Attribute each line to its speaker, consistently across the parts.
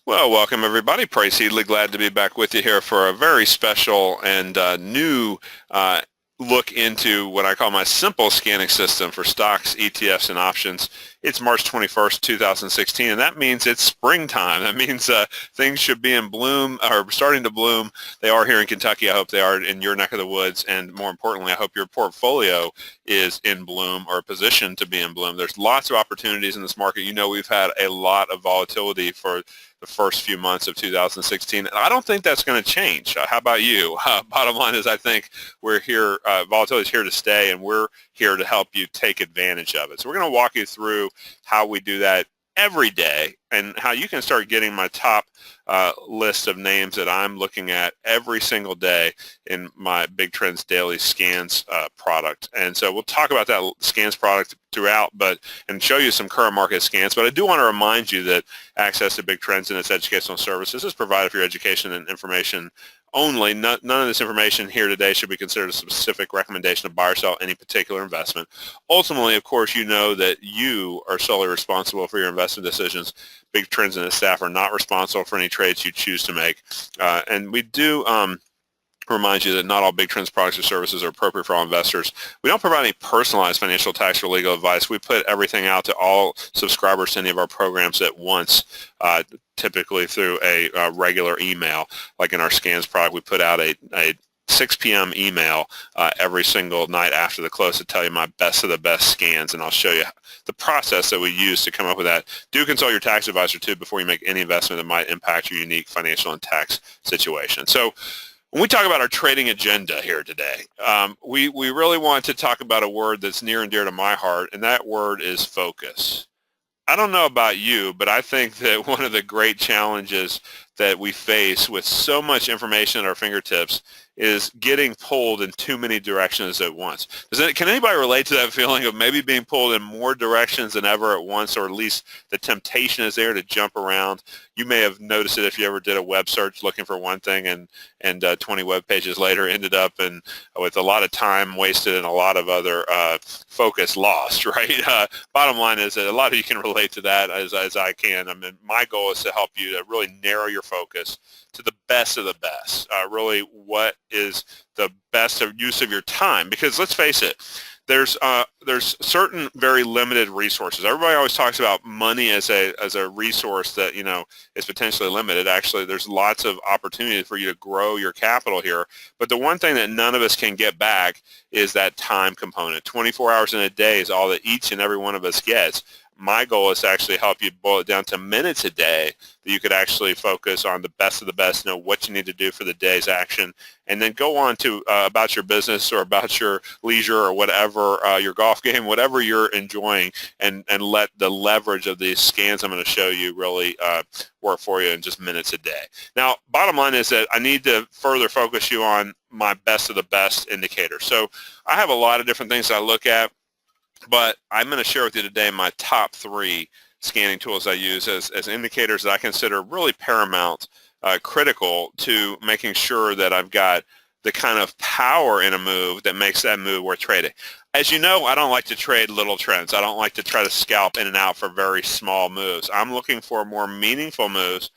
Speaker 1: Well, welcome everybody. Price Headley, glad to be back with you here for a very special and new uh, look into what I call my simple scanning system for stocks, ETFs, and options. It's March 21st, 2016, and that means it's springtime. That means things should be in bloom or starting to bloom. They are here in Kentucky. I hope they are in your neck of the woods, and more importantly, I hope your portfolio is in bloom or positioned to be in bloom. There's lots of opportunities in this market. You know, we've had a lot of volatility for the first few months of 2016. I don't think that's going to change. How about you? Bottom line is I think we're here, volatility is here to stay, and we're here to help you take advantage of it. So we're going to walk you through how we do that every day and how you can start getting my top list of names that I'm looking at every single day in my Big Trends Daily Scans product. And so we'll talk about that scans product throughout and show you some current market scans. But I do want to remind you that access to Big Trends and its educational services is provided for your education and information only. None of this information here today should be considered a specific recommendation to buy or sell any particular investment. Ultimately, of course, you know that you are solely responsible for your investment decisions. Big Trends and its staff are not responsible for any trades you choose to make. And we do remind you that not all Big Trends products or services are appropriate for all investors. We don't provide any personalized financial, tax, or legal advice. We put everything out to all subscribers to any of our programs at once, typically through a regular email. Like in our scans product, we put out a 6 p.m. email every single night after the close to tell you my best of the best scans, and I'll show you the process that we use to come up with that. Do consult your tax advisor too before you make any investment that might impact your unique financial and tax situation. So when we talk about our trading agenda here today, we really want to talk about a word that's near and dear to my heart, and that word is focus. I don't know about you, but I think that one of the great challenges that we face with so much information at our fingertips is getting pulled in too many directions at once. Can anybody relate to that feeling of maybe being pulled in more directions than ever at once, or at least the temptation is there to jump around? You may have noticed it if you ever did a web search looking for one thing and 20 web pages later ended up with a lot of time wasted and a lot of other focus lost, right? Bottom line is that a lot of you can relate to that as I can. I mean, my goal is to help you to really narrow your focus to the best of the best, really what is the best use of your time. Because let's face it, there's certain very limited resources. Everybody always talks about money as a resource that, you know, is potentially limited. Actually, there's lots of opportunity for you to grow your capital here. But the one thing that none of us can get back is that time component. 24 hours in a day is all that each and every one of us gets. My goal is to actually help you boil it down to minutes a day that you could actually focus on the best of the best, know what you need to do for the day's action, and then go on to about your business or about your leisure or whatever, your golf game, whatever you're enjoying, and let the leverage of these scans I'm going to show you really work for you in just minutes a day. Now, bottom line is that I need to further focus you on my best of the best indicator. So I have a lot of different things I look at, but I'm going to share with you today my top 3 scanning tools I use as indicators that I consider really paramount, critical to making sure that I've got the kind of power in a move that makes that move worth trading. As you know, I don't like to trade little trends. I don't like to try to scalp in and out for very small moves. I'm looking for more meaningful moves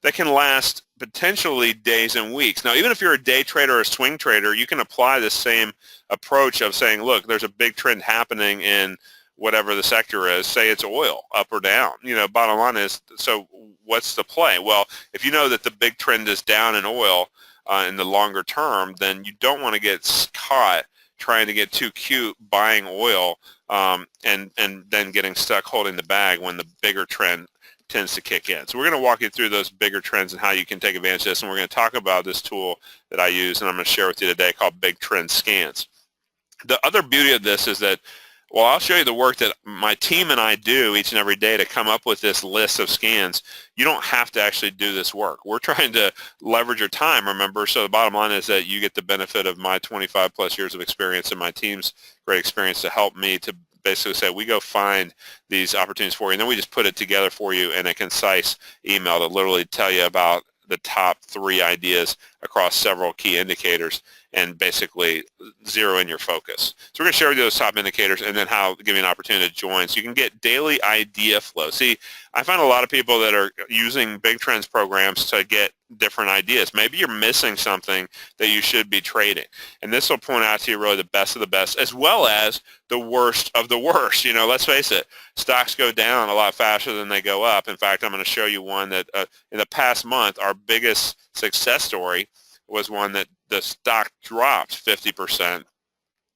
Speaker 1: that can last potentially days and weeks. Now, even if you're a day trader or a swing trader, you can apply the same approach of saying, look, there's a big trend happening in whatever the sector is. Say it's oil, up or down. You know, bottom line is, so what's the play? Well, if you know that the big trend is down in oil in the longer term, then you don't want to get caught trying to get too cute buying oil and then getting stuck holding the bag when the bigger trend tends to kick in. So we're going to walk you through those bigger trends and how you can take advantage of this, and we're going to talk about this tool that I use and I'm going to share with you today called Big Trend Scans. The other beauty of this is that, well, I'll show you the work that my team and I do each and every day to come up with this list of scans. You don't have to actually do this work. We're trying to leverage your time, remember, so the bottom line is that you get the benefit of my 25 plus years of experience and my team's great experience to help me to basically say, we go find these opportunities for you, and then we just put it together for you in a concise email to literally tell you about the top 3 ideas across several key indicators and basically zero in your focus. So we're going to share with you those top indicators and then how give you an opportunity to join so you can get daily idea flow. See, I find a lot of people that are using Big Trends programs to get different ideas. Maybe you're missing something that you should be trading. And this will point out to you really the best of the best as well as the worst of the worst. You know, let's face it, stocks go down a lot faster than they go up. In fact, I'm going to show you one that in the past month, our biggest success story was one that the stock dropped 50%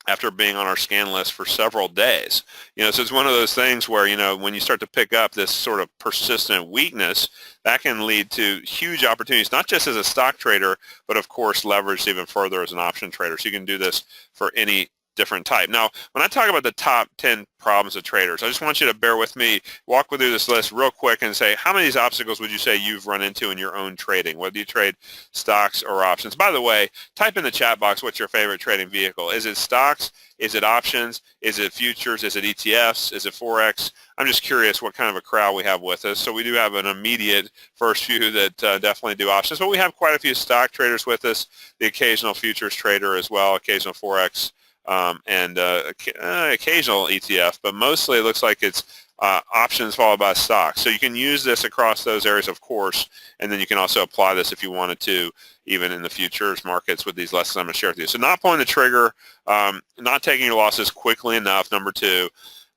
Speaker 1: after being on our scan list for several days. You know, so it's one of those things where, you know, when you start to pick up this sort of persistent weakness, that can lead to huge opportunities, not just as a stock trader, but of course leveraged even further as an option trader. So you can do this for any different type. Now, when I talk about the top 10 problems of traders, I just want you to bear with me, walk through this list real quick and say, how many of these obstacles would you say you've run into in your own trading, whether you trade stocks or options? By the way, type in the chat box what's your favorite trading vehicle. Is it stocks? Is it options? Is it futures? Is it ETFs? Is it Forex? I'm just curious what kind of a crowd we have with us. So we do have an immediate first few that definitely do options, but we have quite a few stock traders with us, the occasional futures trader as well, occasional Forex, and occasional ETF, but mostly it looks like it's options followed by stocks. So you can use this across those areas, of course, and then you can also apply this if you wanted to, even in the futures markets with these lessons I'm going to share with you. So not pulling the trigger, not taking your losses quickly enough, number two,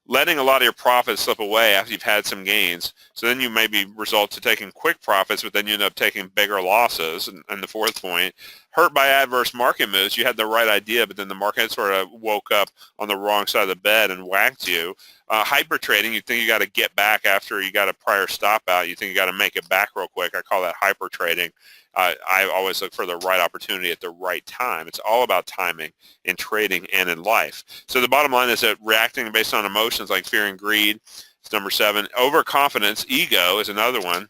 Speaker 1: letting a lot of your profits slip away after you've had some gains. So then you maybe result to taking quick profits, but then you end up taking bigger losses. And the fourth point, hurt by adverse market moves. You had the right idea, but then the market sort of woke up on the wrong side of the bed and whacked you. Hyper trading, you think you got to get back after you got a prior stop out. You think you got to make it back real quick. I call that hyper trading. I always look for the right opportunity at the right time. It's all about timing in trading and in life. So the bottom line is that reacting based on emotions like fear and greed is number 7. Overconfidence, ego is another one.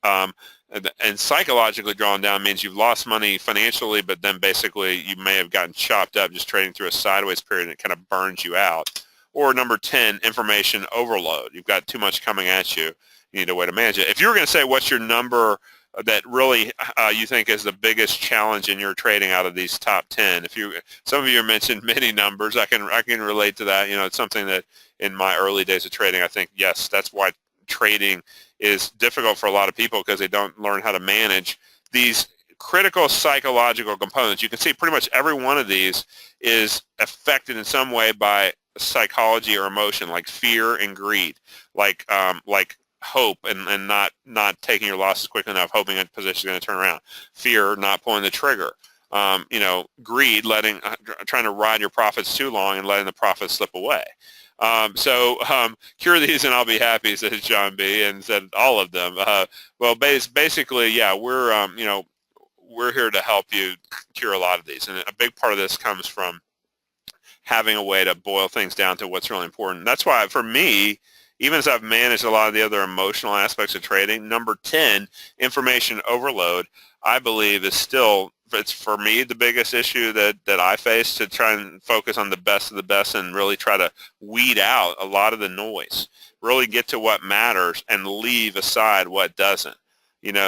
Speaker 1: And psychologically drawn down means you've lost money financially, but then basically you may have gotten chopped up just trading through a sideways period and it kind of burns you out. Or number 10, information overload. You've got too much coming at you. You need a way to manage it. If you were going to say what's your number that really you think is the biggest challenge in your trading out of these top 10. Some of you mentioned many numbers. I can relate to that. You know, it's something that in my early days of trading, I think, yes, that's why trading is difficult for a lot of people because they don't learn how to manage these critical psychological components. You can see pretty much every one of these is affected in some way by psychology or emotion, like fear and greed, like hope and not taking your losses quick enough, hoping a position is going to turn around. Fear, not pulling the trigger. Greed, trying to ride your profits too long and letting the profits slip away. Cure these and I'll be happy, says John B. and said all of them. Basically, yeah, we're here to help you cure a lot of these, and a big part of this comes from having a way to boil things down to what's really important. That's why, for me, even as I've managed a lot of the other emotional aspects of trading, number 10, information overload, I believe is still, it's for me the biggest issue that I face, to try and focus on the best of the best and really try to weed out a lot of the noise, really get to what matters and leave aside what doesn't.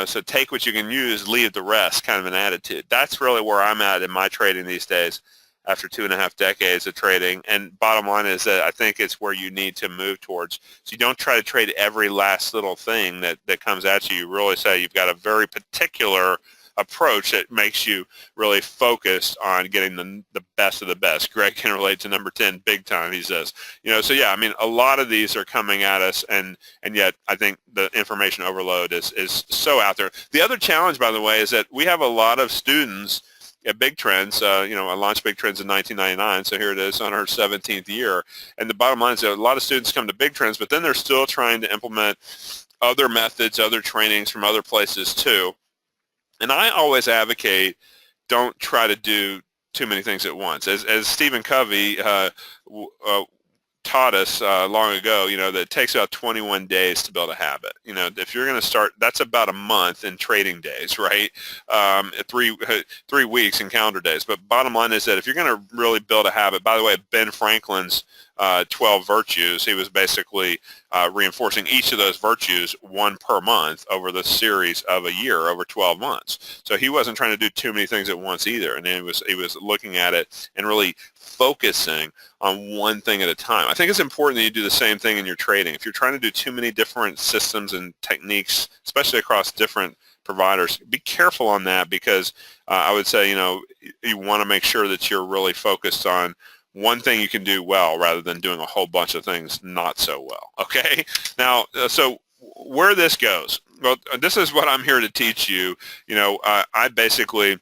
Speaker 1: So take what you can use, leave the rest, kind of an attitude. That's really where I'm at in my trading these days after 2.5 decades of trading. And bottom line is that I think it's where you need to move towards. So you don't try to trade every last little thing that comes at you. You really say you've got a very particular approach that makes you really focused on getting the best of the best. Greg can relate to number 10 big time, he says. So yeah, I mean, a lot of these are coming at us, and yet I think the information overload is so out there. The other challenge, by the way, is that we have a lot of students at Big Trends. I launched Big Trends in 1999, so here it is on our 17th year. And the bottom line is that a lot of students come to Big Trends, but then they're still trying to implement other methods, other trainings from other places too. And I always advocate, don't try to do too many things at once. As Stephen Covey taught us long ago, that it takes about 21 days to build a habit. If you're going to start, that's about a month in trading days, right? 3 weeks in calendar days. But bottom line is that if you're going to really build a habit, by the way, Ben Franklin's 12 virtues. He was basically reinforcing each of those virtues one per month over the series of a year, over 12 months. So he wasn't trying to do too many things at once either, and he was looking at it and really focusing on one thing at a time. I think it's important that you do the same thing in your trading. If you're trying to do too many different systems and techniques, especially across different providers, be careful on that, because I would say, you want to make sure that you're really focused on one thing you can do well rather than doing a whole bunch of things not so well. Okay? Now, so where this goes, well, this is what I'm here to teach you. I basically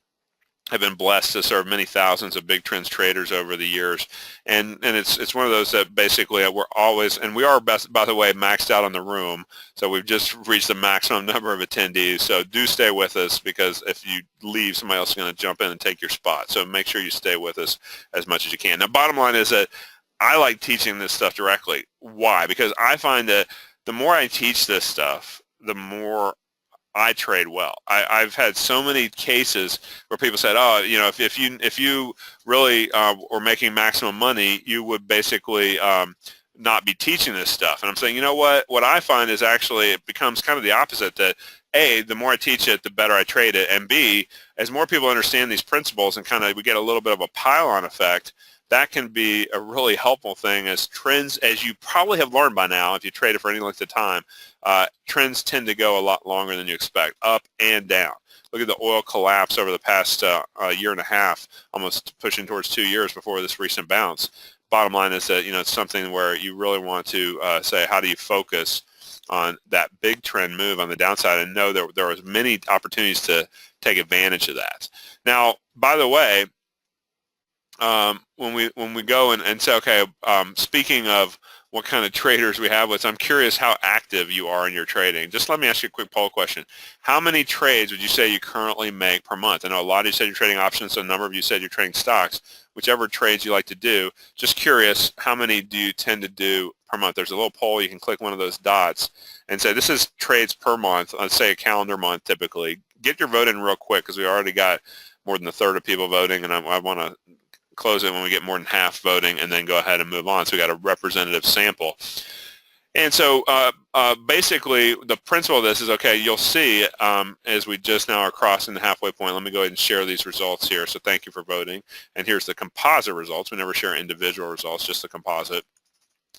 Speaker 1: have been blessed to serve many thousands of big trends traders over the years, and it's one of those that basically we're always, and we are, best, by the way, maxed out on the room, so we've just reached the maximum number of attendees. So do stay with us, because if you leave, somebody else is going to jump in and take your spot. So make sure you stay with us as much as you can. Now, bottom line is that I like teaching this stuff directly. Why? Because I find that the more I teach this stuff, the more I trade well. I've had so many cases where people said, "Oh, if you really were making maximum money, you would basically not be teaching this stuff." And I'm saying, you know what? What I find is actually it becomes kind of the opposite. That A, the more I teach it, the better I trade it, and B, as more people understand these principles and kind of we get a little bit of a pile-on effect, that can be a really helpful thing, as trends, as you probably have learned by now, if you traded for any length of time, trends tend to go a lot longer than you expect, up and down. Look at the oil collapse over the past year and a half, almost pushing towards 2 years before this recent bounce. Bottom line is that, it's something where you really want to say, how do you focus on that big trend move on the downside, and know that there was many opportunities to take advantage of that. Now, by the way, when we go and say, okay, speaking of what kind of traders we have with, I'm curious how active you are in your trading. Just let me ask you a quick poll question. How many trades would you say you currently make per month? I know a lot of you said you're trading options, so a number of you said you're trading stocks. Whichever trades you like to do, just curious, how many do you tend to do per month? There's a little poll. You can click one of those dots and say, this is trades per month. Let's say a calendar month typically. Get your vote in real quick, because we already got more than a third of people voting, and I want to close it when we get more than half voting, and then go ahead and move on. So we got a representative sample. And so basically the principle of this is, okay, you'll see as we just now are crossing the halfway point. Let me go ahead and share these results here. So thank you for voting. And here's the composite results. We never share individual results, just the composite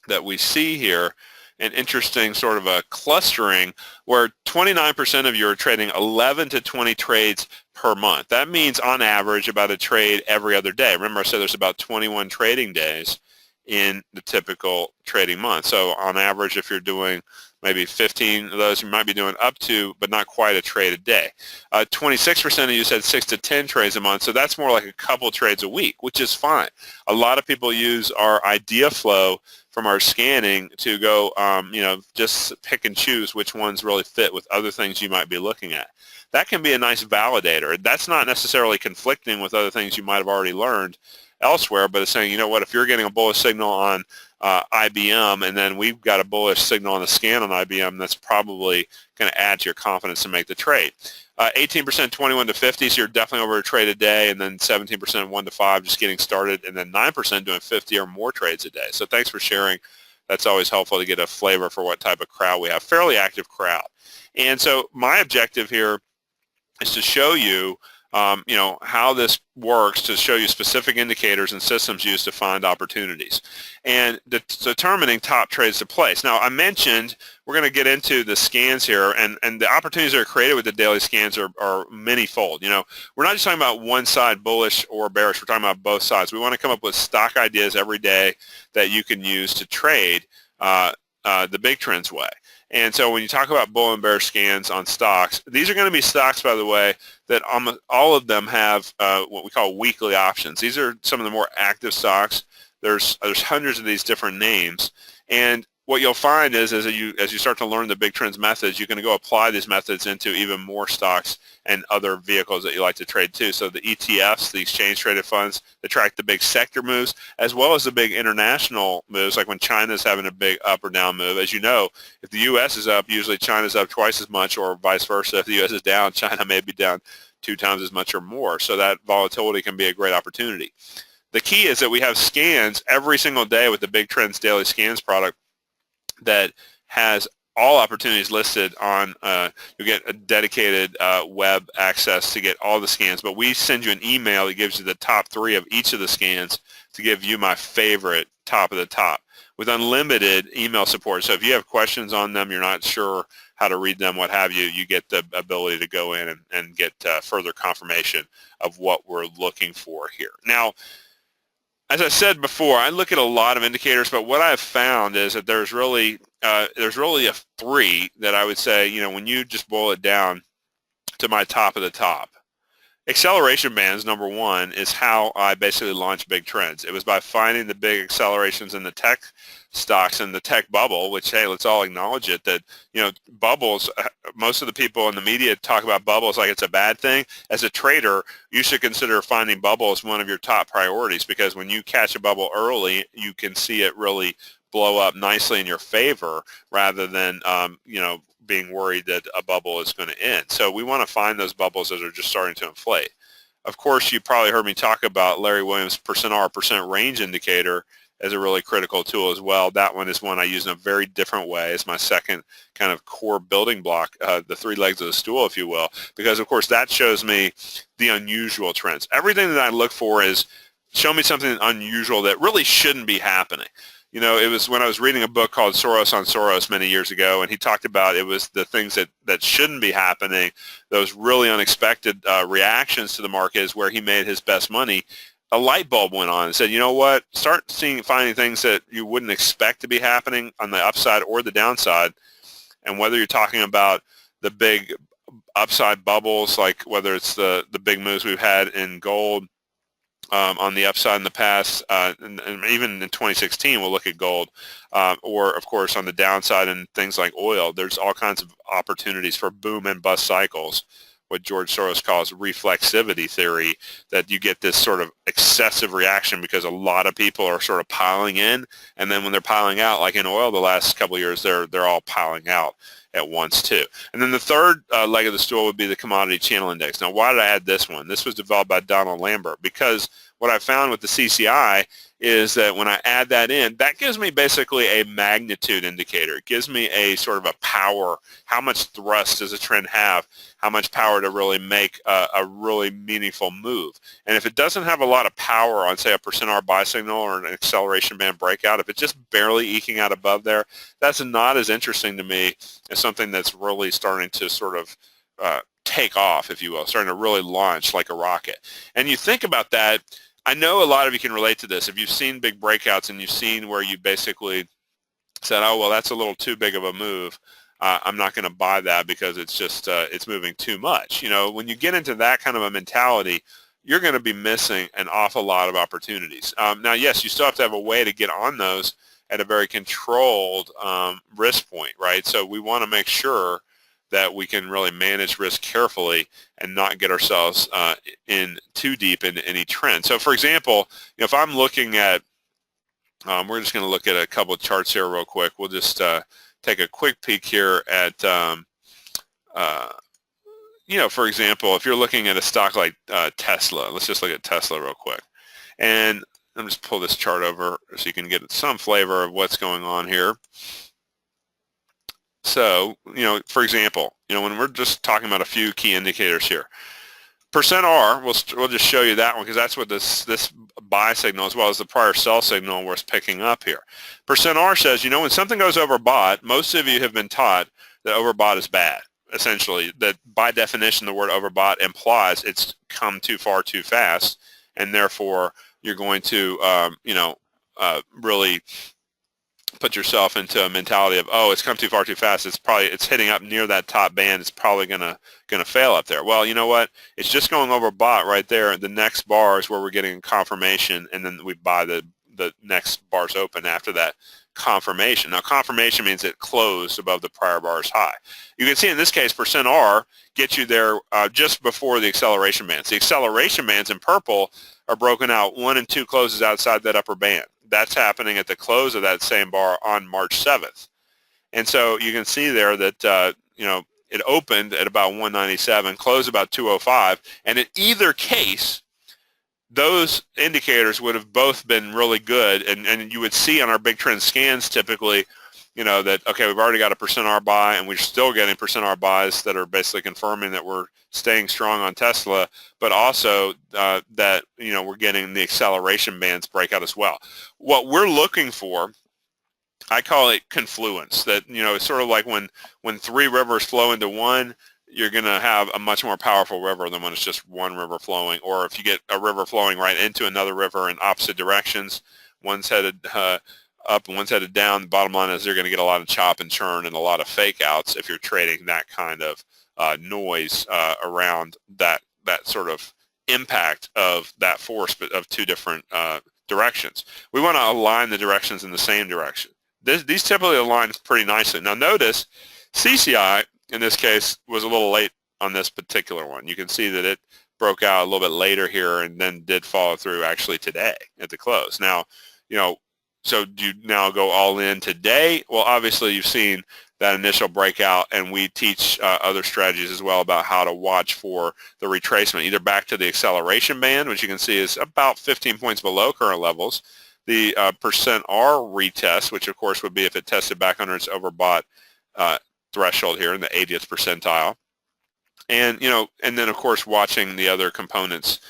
Speaker 1: that we see here. An interesting sort of a clustering where 29% of you are trading 11 to 20 trades per month. That means on average about a trade every other day. Remember I said there's about 21 trading days in the typical trading month. So on average, if you're doing maybe 15 of those, you might be doing up to, but not quite a trade a day. 26% of you said 6 to 10 trades a month, so that's more like a couple trades a week, which is fine. A lot of people use our idea flow from our scanning to go, just pick and choose which ones really fit with other things you might be looking at. That can be a nice validator. That's not necessarily conflicting with other things you might have already learned elsewhere, but it's saying, you know what, if you're getting a bullish signal on IBM, and then we've got a bullish signal on the scan on IBM, that's probably going to add to your confidence to make the trade. 18% 21 to 50, so you're definitely over a trade a day, and then 17% 1 to 5, just getting started, and then 9% doing 50 or more trades a day. So thanks for sharing. That's always helpful to get a flavor for what type of crowd we have. Fairly active crowd. And so my objective here is to show you how this works, to show you specific indicators and systems used to find opportunities and determining top trades to place. Now, I mentioned we're going to get into the scans here, and the opportunities that are created with the daily scans are many-fold. We're not just talking about one side, bullish or bearish. We're talking about both sides. We want to come up with stock ideas every day that you can use to trade the big trends way. And so when you talk about bull and bear scans on stocks, these are going to be stocks, by the way, that almost all of them have what we call weekly options. These are some of the more active stocks. There's hundreds of these different names. And what you'll find is as you start to learn the big trends methods, you can go apply these methods into even more stocks and other vehicles that you like to trade too. So the ETFs, the exchange traded funds, that track the big sector moves, as well as the big international moves, like when China's having a big up or down move. As you know, if the U.S. is up, usually China's up twice as much, or vice versa. If the U.S. is down, China may be down 2 times as much or more. So that volatility can be a great opportunity. The key is that we have scans every single day with the Big Trends Daily Scans product that has all opportunities listed on, you get a dedicated web access to get all the scans, but we send you an email that gives you the top 3 of each of the scans to give you my favorite top of the top with unlimited email support. So if you have questions on them, you're not sure how to read them, what have you, you get the ability to go in and get further confirmation of what we're looking for here. Now, as I said before, I look at a lot of indicators, but what I've found is that there's really a 3 that I would say, when you just boil it down to my top of the top. Acceleration bands, number 1, is how I basically launched Big Trends. It was by finding the big accelerations in the tech stocks and the tech bubble, which, hey, let's all acknowledge it, that, bubbles, most of the people in the media talk about bubbles like it's a bad thing. As a trader, you should consider finding bubbles one of your top priorities, because when you catch a bubble early, you can see it really blow up nicely in your favor rather than, being worried that a bubble is going to end. So we want to find those bubbles that are just starting to inflate. Of course, you probably heard me talk about Larry Williams' %R, percent range indicator as a really critical tool as well. That one is one I use in a very different way. It's my second kind of core building block, the 3 legs of the stool, if you will, because, of course, that shows me the unusual trends. Everything that I look for is show me something unusual that really shouldn't be happening. It was when I was reading a book called Soros on Soros many years ago, and he talked about it was the things that shouldn't be happening, those really unexpected reactions to the market is where he made his best money. A light bulb went on and said, you know what, start finding things that you wouldn't expect to be happening on the upside or the downside, and whether you're talking about the big upside bubbles, like whether it's the big moves we've had in gold, on the upside in the past, and even in 2016, we'll look at gold, or of course on the downside in things like oil. There's all kinds of opportunities for boom and bust cycles, what George Soros calls reflexivity theory, that you get this sort of excessive reaction because a lot of people are sort of piling in, and then when they're piling out, like in oil the last couple of years, they're all piling out at once too. And then the third leg of the stool would be the commodity channel index. Now, why did I add this one? This was developed by Donald Lambert, because what I found with the CCI is that when I add that in, that gives me basically a magnitude indicator. It gives me a sort of a power. How much thrust does a trend have? How much power to really make a really meaningful move? And if it doesn't have a lot of power on, say, a %R buy signal or an acceleration band breakout, if it's just barely eking out above there, that's not as interesting to me as something that's really starting to sort of take off, if you will, starting to really launch like a rocket. And you think about that, I know a lot of you can relate to this. If you've seen big breakouts and you've seen where you basically said, oh, well, that's a little too big of a move, I'm not going to buy that because it's just it's moving too much. When you get into that kind of a mentality, you're going to be missing an awful lot of opportunities. Now, yes, you still have to have a way to get on those at a very controlled risk point, right? So we want to make sure that we can really manage risk carefully and not get ourselves in too deep into any trend. So, for example, if I'm looking at, we're just going to look at a couple of charts here real quick. We'll just take a quick peek here at, for example, if you're looking at a stock like Tesla, let's just look at Tesla real quick. And let me just pull this chart over so you can get some flavor of what's going on here. So, for example, when we're just talking about a few key indicators here, %R, we'll just show you that one because that's what this buy signal as well as the prior sell signal was picking up here. %R says, when something goes overbought, most of you have been taught that overbought is bad. Essentially, that by definition, the word overbought implies it's come too far too fast, and therefore you're going to, really put yourself into a mentality of, oh, it's come too far too fast. It's hitting up near that top band. It's probably gonna fail up there. Well, you know what? It's just going overbought right there. The next bar is where we're getting confirmation, and then we buy the next bars open after that confirmation. Now, confirmation means it closed above the prior bar's high. You can see in this case, %R gets you there just before the acceleration bands. The acceleration bands in purple are broken out 1 and 2 closes outside that upper band. That's happening at the close of that same bar on March 7th. And so you can see there that, it opened at about 197, closed about 205, and in either case, those indicators would have both been really good, and you would see on our big trend scans typically, that, okay, we've already got a percent R buy, and we're still getting percent R buys that are basically confirming that we're staying strong on Tesla, but also that, we're getting the acceleration bands breakout as well. What we're looking for, I call it confluence, that, it's sort of like when three rivers flow into one, you're going to have a much more powerful river than when it's just one river flowing. Or if you get a river flowing right into another river in opposite directions, one's headed up and one's headed down, the bottom line is you're going to get a lot of chop and churn and a lot of fake outs if you're trading that kind of noise around that sort of impact of that force, but of two different directions. We want to align the directions in the same direction. These typically align pretty nicely. Now notice CCI in this case was a little late on this particular one. You can see that it broke out a little bit later here and then did follow through actually today at the close. Now, so do you now go all in today? Well, obviously you've seen that initial breakout, and we teach other strategies as well about how to watch for the retracement, either back to the acceleration band, which you can see is about 15 points below current levels, the percent R retest, which of course would be if it tested back under its overbought threshold here in the 80th percentile, and and then of course watching the other components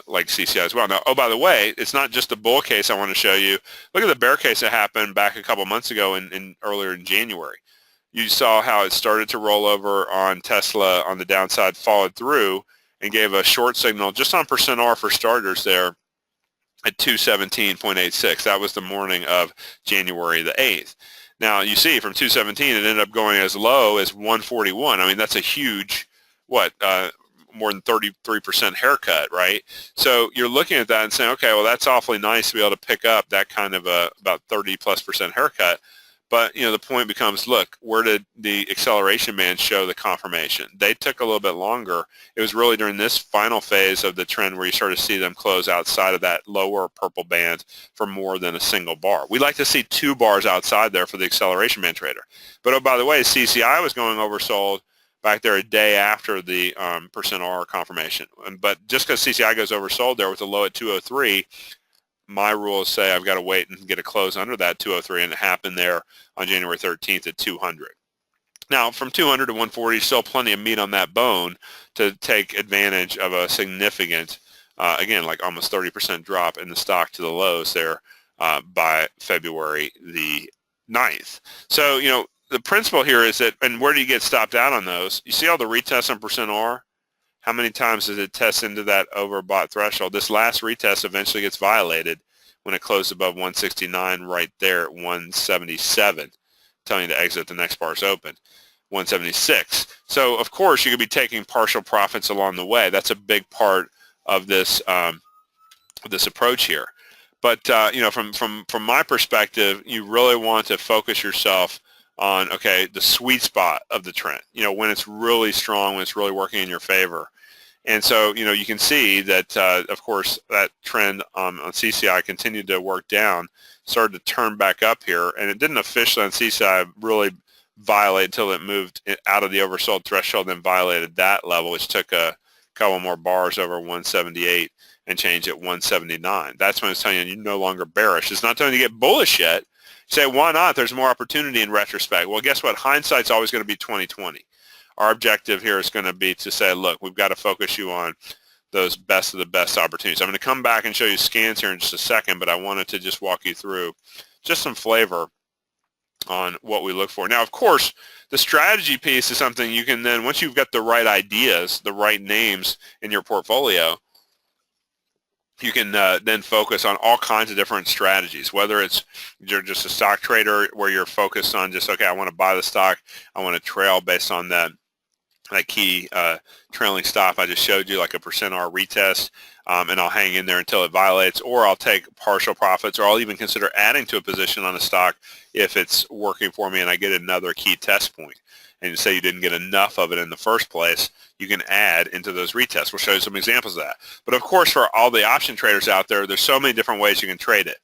Speaker 1: like CCI as well. Now, oh, by the way, it's not just a bull case I want to show you. Look at the bear case that happened back a couple months ago earlier in January. You saw how it started to roll over on Tesla on the downside, followed through, and gave a short signal just on percent R for starters there at 217.86. That was the morning of January the 8th. Now, you see from 217, it ended up going as low as 141. I mean, that's a huge, more than 33% haircut, right? So you're looking at that and saying, okay, well, that's awfully nice to be able to pick up that kind of about 30+% haircut. But, the point becomes, look, where did the acceleration band show the confirmation? They took a little bit longer. It was really during this final phase of the trend where you started to see them close outside of that lower purple band for more than a single bar. We like to see 2 bars outside there for the acceleration band trader. But, oh, by the way, CCI was going oversold back there a day after the percent R confirmation. But just because CCI goes oversold there with a low at 203, my rules say I've got to wait and get a close under that 203, and it happened there on January 13th at 200. Now, from 200 to 140, still plenty of meat on that bone to take advantage of a significant, again, like almost 30% drop in the stock to the lows there by February the 9th. So, the principle here is that, and where do you get stopped out on those? You see all the retests on percent R? How many times does it test into that overbought threshold? This last retest eventually gets violated when it closed above 169 right there at 177, telling you to exit the next bar's open, 176. So, of course, you could be taking partial profits along the way. That's a big part of this this approach here. But, from my perspective, you really want to focus yourself on, okay, the sweet spot of the trend, when it's really strong, when it's really working in your favor. And so, you can see that, of course, that trend on CCI continued to work down, started to turn back up here, and it didn't officially on CCI really violate until it moved out of the oversold threshold, then violated that level, which took a couple more bars over 178 and changed at 179. That's when it's telling you you're no longer bearish. It's not telling you to get bullish yet. Say, why not? There's more opportunity in retrospect. Well, guess what? Hindsight's always going to be 20/20. Our objective here is going to be to say, look, we've got to focus you on those best of the best opportunities. I'm going to come back and show you scans here in just a second, but I wanted to just walk you through just some flavor on what we look for. Now, of course, the strategy piece is something you can then, once you've got the right ideas, the right names in your portfolio, you can then focus on all kinds of different strategies, whether it's you're just a stock trader where you're focused on just, okay, I want to buy the stock, I want to trail based on that key trailing stop I just showed you, like a percent R retest, and I'll hang in there until it violates, or I'll take partial profits, or I'll even consider adding to a position on a stock if it's working for me and I get another key test point. And say you didn't get enough of it in the first place, you can add into those retests. We'll show you some examples of that. But of course, for all the option traders out there, there's so many different ways you can trade it.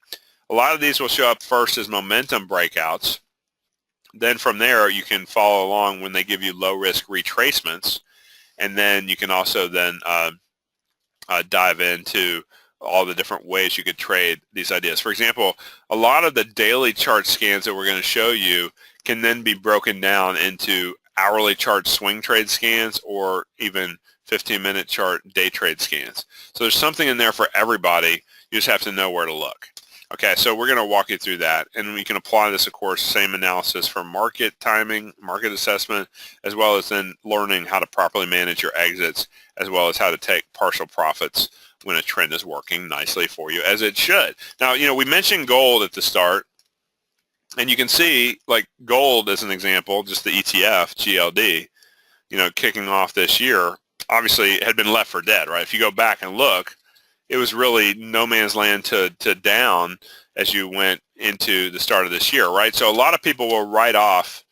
Speaker 1: A lot of these will show up first as momentum breakouts. Then from there, you can follow along when they give you low-risk retracements. And then you can also then dive into all the different ways you could trade these ideas. For example, a lot of the daily chart scans that we're going to show you can then be broken down into hourly chart swing trade scans or even 15-minute chart day trade scans. So there's something in there for everybody. You just have to know where to look. Okay, so we're going to walk you through that, and we can apply this, of course, same analysis for market timing, market assessment, as well as then learning how to properly manage your exits, as well as how to take partial profits when a trend is working nicely for you, as it should. Now, we mentioned gold at the start, and you can see, like gold as an example, just the ETF, GLD, kicking off this year, obviously had been left for dead, right? If you go back and look, it was really no man's land to down as you went into the start of this year, right? So a lot of people will write off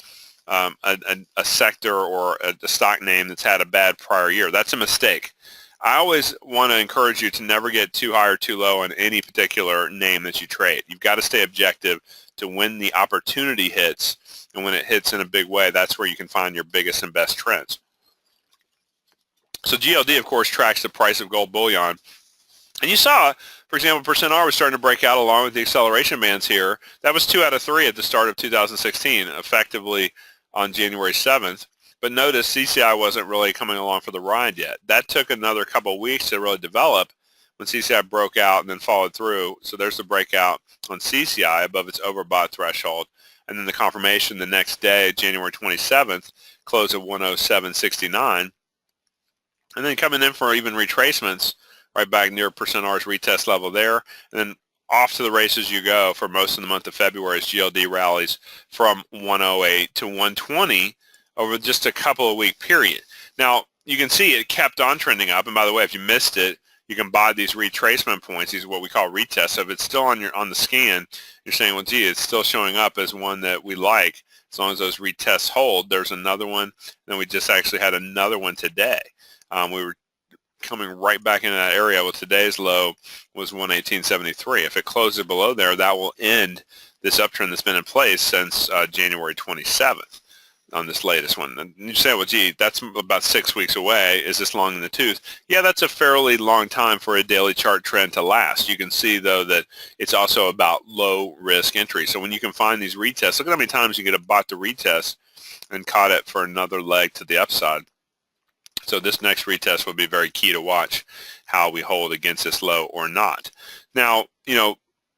Speaker 1: a sector or a stock name that's had a bad prior year. That's a mistake. I always want to encourage you to never get too high or too low on any particular name that you trade. You've got to stay objective to when the opportunity hits, and when it hits in a big way, that's where you can find your biggest and best trends. So GLD, of course, tracks the price of gold bullion. And you saw, for example, percent R was starting to break out along with the acceleration bands here. That was 2 out of 3 at the start of 2016, effectively on January 7th. But notice CCI wasn't really coming along for the ride yet. That took another couple of weeks to really develop when CCI broke out and then followed through. So there's the breakout on CCI above its overbought threshold. And then the confirmation the next day, January 27th, close at 107.69. And then coming in for even retracements, right back near percent R's retest level there, and then off to the races you go for most of the month of February as GLD rallies from 108 to 120 over just a couple of week period. Now, you can see it kept on trending up, and by the way, if you missed it, you can buy these retracement points. These are what we call retests. So if it's still on the scan, you're saying, well, gee, it's still showing up as one that we like. As long as those retests hold, there's another one. Then we just actually had another one today. We were coming right back into that area with today's low was 118.73. If it closes below there, that will end this uptrend that's been in place since January 27th on this latest one. And you say, well, gee, that's about 6 weeks away. Is this long in the tooth? Yeah, that's a fairly long time for a daily chart trend to last. You can see, though, that it's also about low risk entry. So when you can find these retests, look at how many times you get a bought the retest and caught it for another leg to the upside. So this next retest will be very key to watch how we hold against this low or not. Now,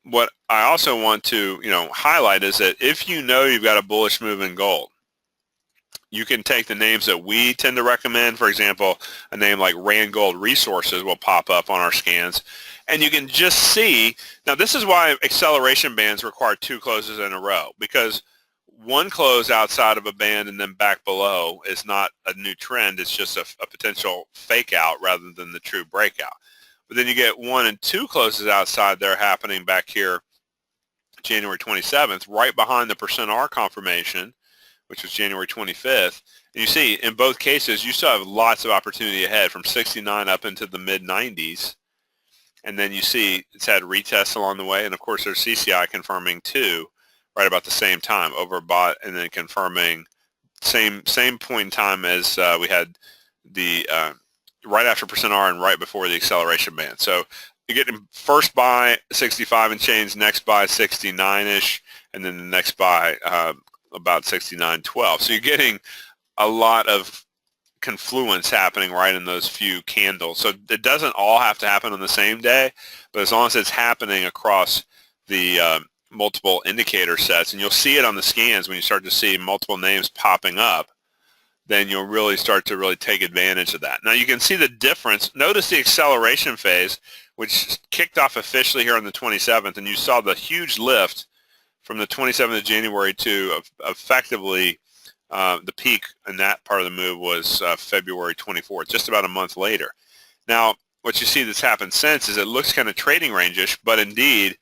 Speaker 1: what I also want to, highlight is that if you've got a bullish move in gold, you can take the names that we tend to recommend. For example, a name like Randgold Resources will pop up on our scans, and you can just see. Now, this is why acceleration bands require 2 closes in a row, because one close outside of a band and then back below is not a new trend. It's just a potential fake out rather than the true breakout. But then you get 1 and 2 closes outside there happening back here January 27th, right behind the percent R confirmation, which was January 25th. And you see, in both cases, you still have lots of opportunity ahead from 69 up into the mid-90s. And then you see it's had retests along the way. And, of course, there's CCI confirming too, right about the same time, overbought, and then confirming same point in time as we had the right after percent R and right before the acceleration band. So you're getting first buy 65 and change, next buy 69-ish, and then the next buy about 69.12. So you're getting a lot of confluence happening right in those few candles. So it doesn't all have to happen on the same day, but as long as it's happening across the multiple indicator sets, and you'll see it on the scans when you start to see multiple names popping up, then you'll really start to really take advantage of that. Now you can see the difference. Notice the acceleration phase, which kicked off officially here on the 27th, and you saw the huge lift from the 27th of January to effectively the peak in that part of the move was February 24th, just about a month later. Now, what you see that's happened since is it looks kind of trading range-ish, but indeed,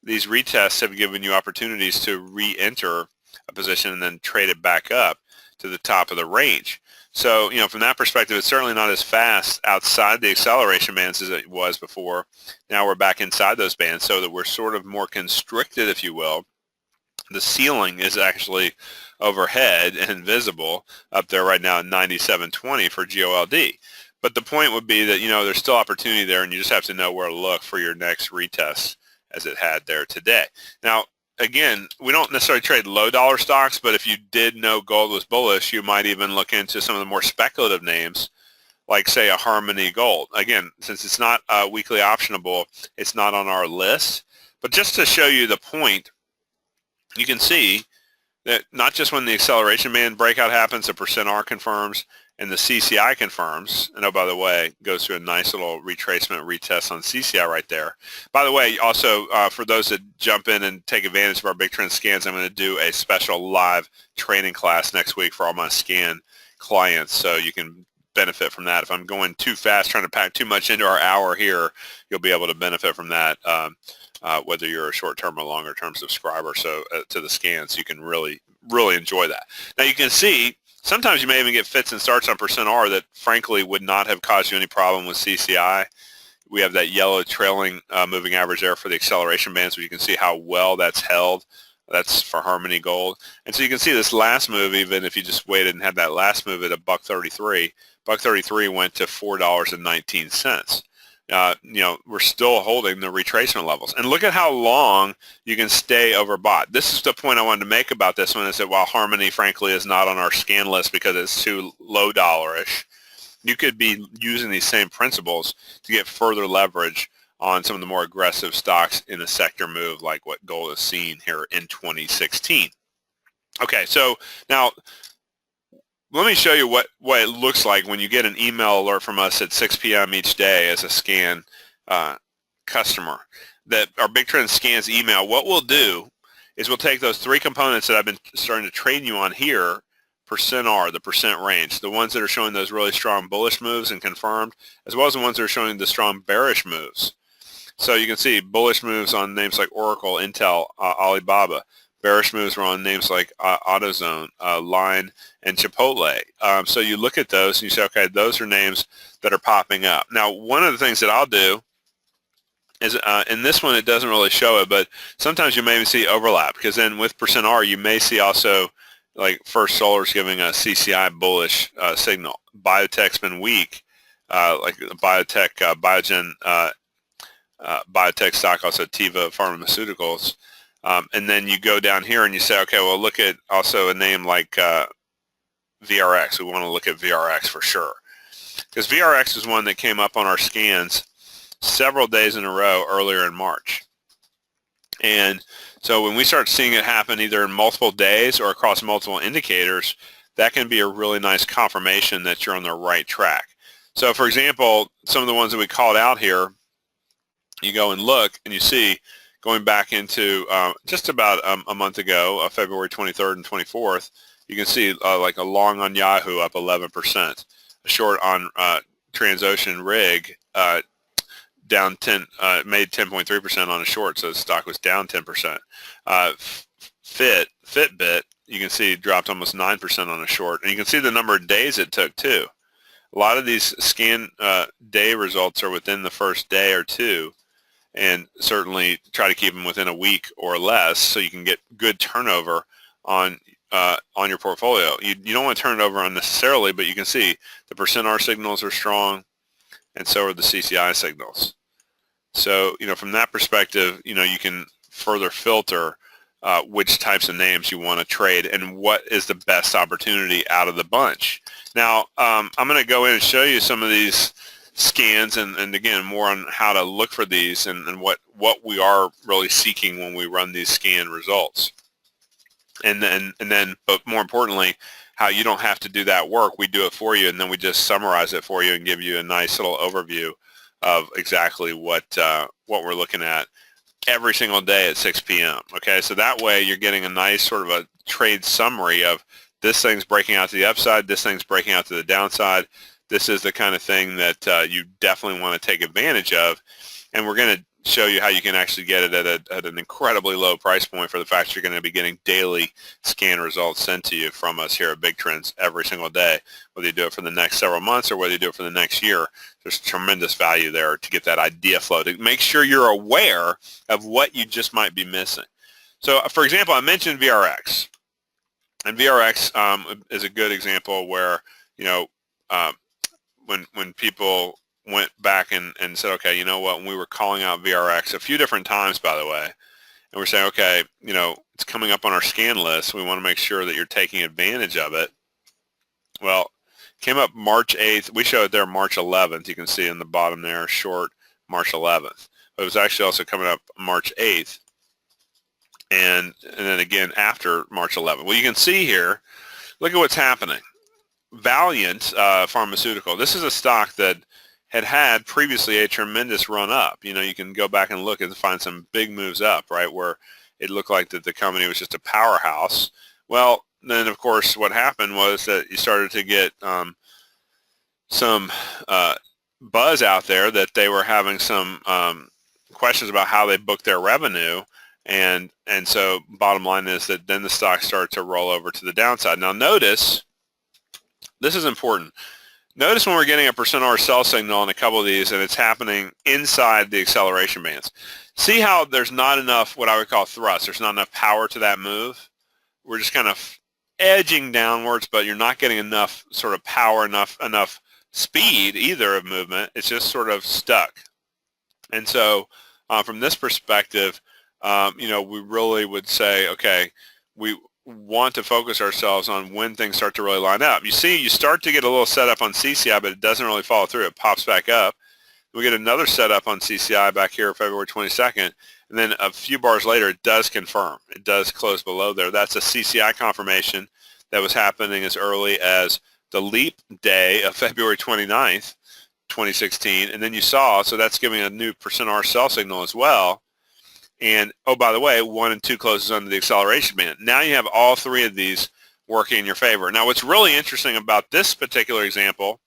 Speaker 1: these retests have given you opportunities to re-enter a position and then trade it back up to the top of the range. So, from that perspective, it's certainly not as fast outside the acceleration bands as it was before. Now we're back inside those bands so that we're sort of more constricted, if you will. The ceiling is actually overhead and visible up there right now at 97.20 for GOLD. But the point would be that, there's still opportunity there, and you just have to know where to look for your next retest as it had there today. Now, again, we don't necessarily trade low dollar stocks, but if you did know gold was bullish, you might even look into some of the more speculative names, like say a Harmony Gold. Again, since it's not weekly optionable, it's not on our list. But just to show you the point, you can see that not just when the acceleration band breakout happens, the %R confirms and the CCI confirms. And oh, by the way, goes through a nice little retracement retest on CCI right there. By the way, also for those that jump in and take advantage of our Big Trend scans, I'm going to do a special live training class next week for all my scan clients, so you can benefit from that. If I'm going too fast, trying to pack too much into our hour here, you'll be able to benefit from that. Whether you're a short-term or longer-term subscriber, so to the scans, you can really enjoy that. Now you can see sometimes you may even get fits and starts on %R that frankly would not have caused you any problem with CCI. We have that yellow trailing moving average there for the acceleration band, so you can see how well that's held. That's for Harmony Gold. And so you can see this last move, even if you just waited and had that last move at $1.33, $1.33 went to $4.19. We're still holding the retracement levels. And look at how long you can stay overbought. This is the point I wanted to make about this one, is that while Harmony, frankly, is not on our scan list because it's too low dollarish, you could be using these same principles to get further leverage on some of the more aggressive stocks in a sector move like what gold has seen here in 2016. Okay, so now let me show you what it looks like when you get an email alert from us at 6 p.m. each day as a scan customer. That our Big Trend Scans email, what we'll do is we'll take those three components that I've been starting to train you on here, %R, the percent range, the ones that are showing those really strong bullish moves and confirmed, as well as the ones that are showing the strong bearish moves. So you can see bullish moves on names like Oracle, Intel, Alibaba. Bearish moves were on names like AutoZone, Line, and Chipotle. So you look at those and you say, okay, those are names that are popping up. Now, one of the things that I'll do is, in this one it doesn't really show it, but sometimes you may even see overlap, because then with %R you may see also like First Solar's giving a CCI bullish signal. Biotech's been weak, like biotech, Biogen, biotech stock, also Teva Pharmaceuticals. And then you go down here and you say, okay, well, look at also a name like VRX. We want to look at VRX for sure, because VRX is one that came up on our scans several days in a row earlier in March. And so when we start seeing it happen either in multiple days or across multiple indicators, that can be a really nice confirmation that you're on the right track. So for example, some of the ones that we called out here, you go and look and you see, going back into just about a month ago, February 23rd and 24th, you can see like a long on Yahoo up 11%, a short on Transocean Rig down 10, made 10.3% on a short, so the stock was down 10%. Fitbit, you can see dropped almost 9% on a short, and you can see the number of days it took too. A lot of these scan day results are within the first day or two, and certainly try to keep them within a week or less so you can get good turnover on your portfolio. You don't want to turn it over unnecessarily, but you can see the %R signals are strong, and so are the CCI signals. So, from that perspective, you can further filter which types of names you want to trade and what is the best opportunity out of the bunch. Now, I'm going to go in and show you some of these scans and again, more on how to look for these and what we are really seeking when we run these scan results. And then, but more importantly, how you don't have to do that work. We do it for you, and then we just summarize it for you and give you a nice little overview of exactly what we're looking at every single day at 6 p.m. Okay, so that way you're getting a nice sort of a trade summary of this thing's breaking out to the upside, this thing's breaking out to the downside. This is the kind of thing that you definitely want to take advantage of, and we're going to show you how you can actually get it at an incredibly low price point for the fact that you're going to be getting daily scan results sent to you from us here at Big Trends every single day. Whether you do it for the next several months or whether you do it for the next year, there's tremendous value there to get that idea flow, to make sure you're aware of what you just might be missing. So, for example, I mentioned VRX, and VRX is a good example where, when people went back and said, okay, you know what, when we were calling out VRX a few different times, by the way, and we're saying, okay, you know, it's coming up on our scan list. We want to make sure that you're taking advantage of it. Well, came up March 8th. We showed it there March 11th. You can see in the bottom there, short March 11th. But it was actually also coming up March 8th. And then again after March 11th. Well, you can see here, look at what's happening. Valiant Pharmaceutical. This is a stock that had previously a tremendous run up. You know, you can go back and look and find some big moves up, right, where it looked like that the company was just a powerhouse. Well, then of course what happened was that you started to get some buzz out there that they were having some questions about how they booked their revenue, and so bottom line is that then the stock started to roll over to the downside. Now notice, this is important. Notice when we're getting a % sell signal on a couple of these and it's happening inside the acceleration bands. See how there's not enough what I would call thrust. There's not enough power to that move. We're just kind of edging downwards, but you're not getting enough sort of power, enough speed either of movement. It's just sort of stuck. And so from this perspective, you know, we really would say, okay, we want to focus ourselves on when things start to really line up. You see, you start to get a little setup on CCI, but it doesn't really follow through. It pops back up. We get another setup on CCI back here February 22nd, and then a few bars later, it does confirm. It does close below there. That's a CCI confirmation that was happening as early as the leap day of February 29th, 2016. And then you saw, so that's giving a new % sell signal as well. And, oh, by the way, 1 and 2 closes under the acceleration band. Now you have all three of these working in your favor. Now, what's really interesting about this particular example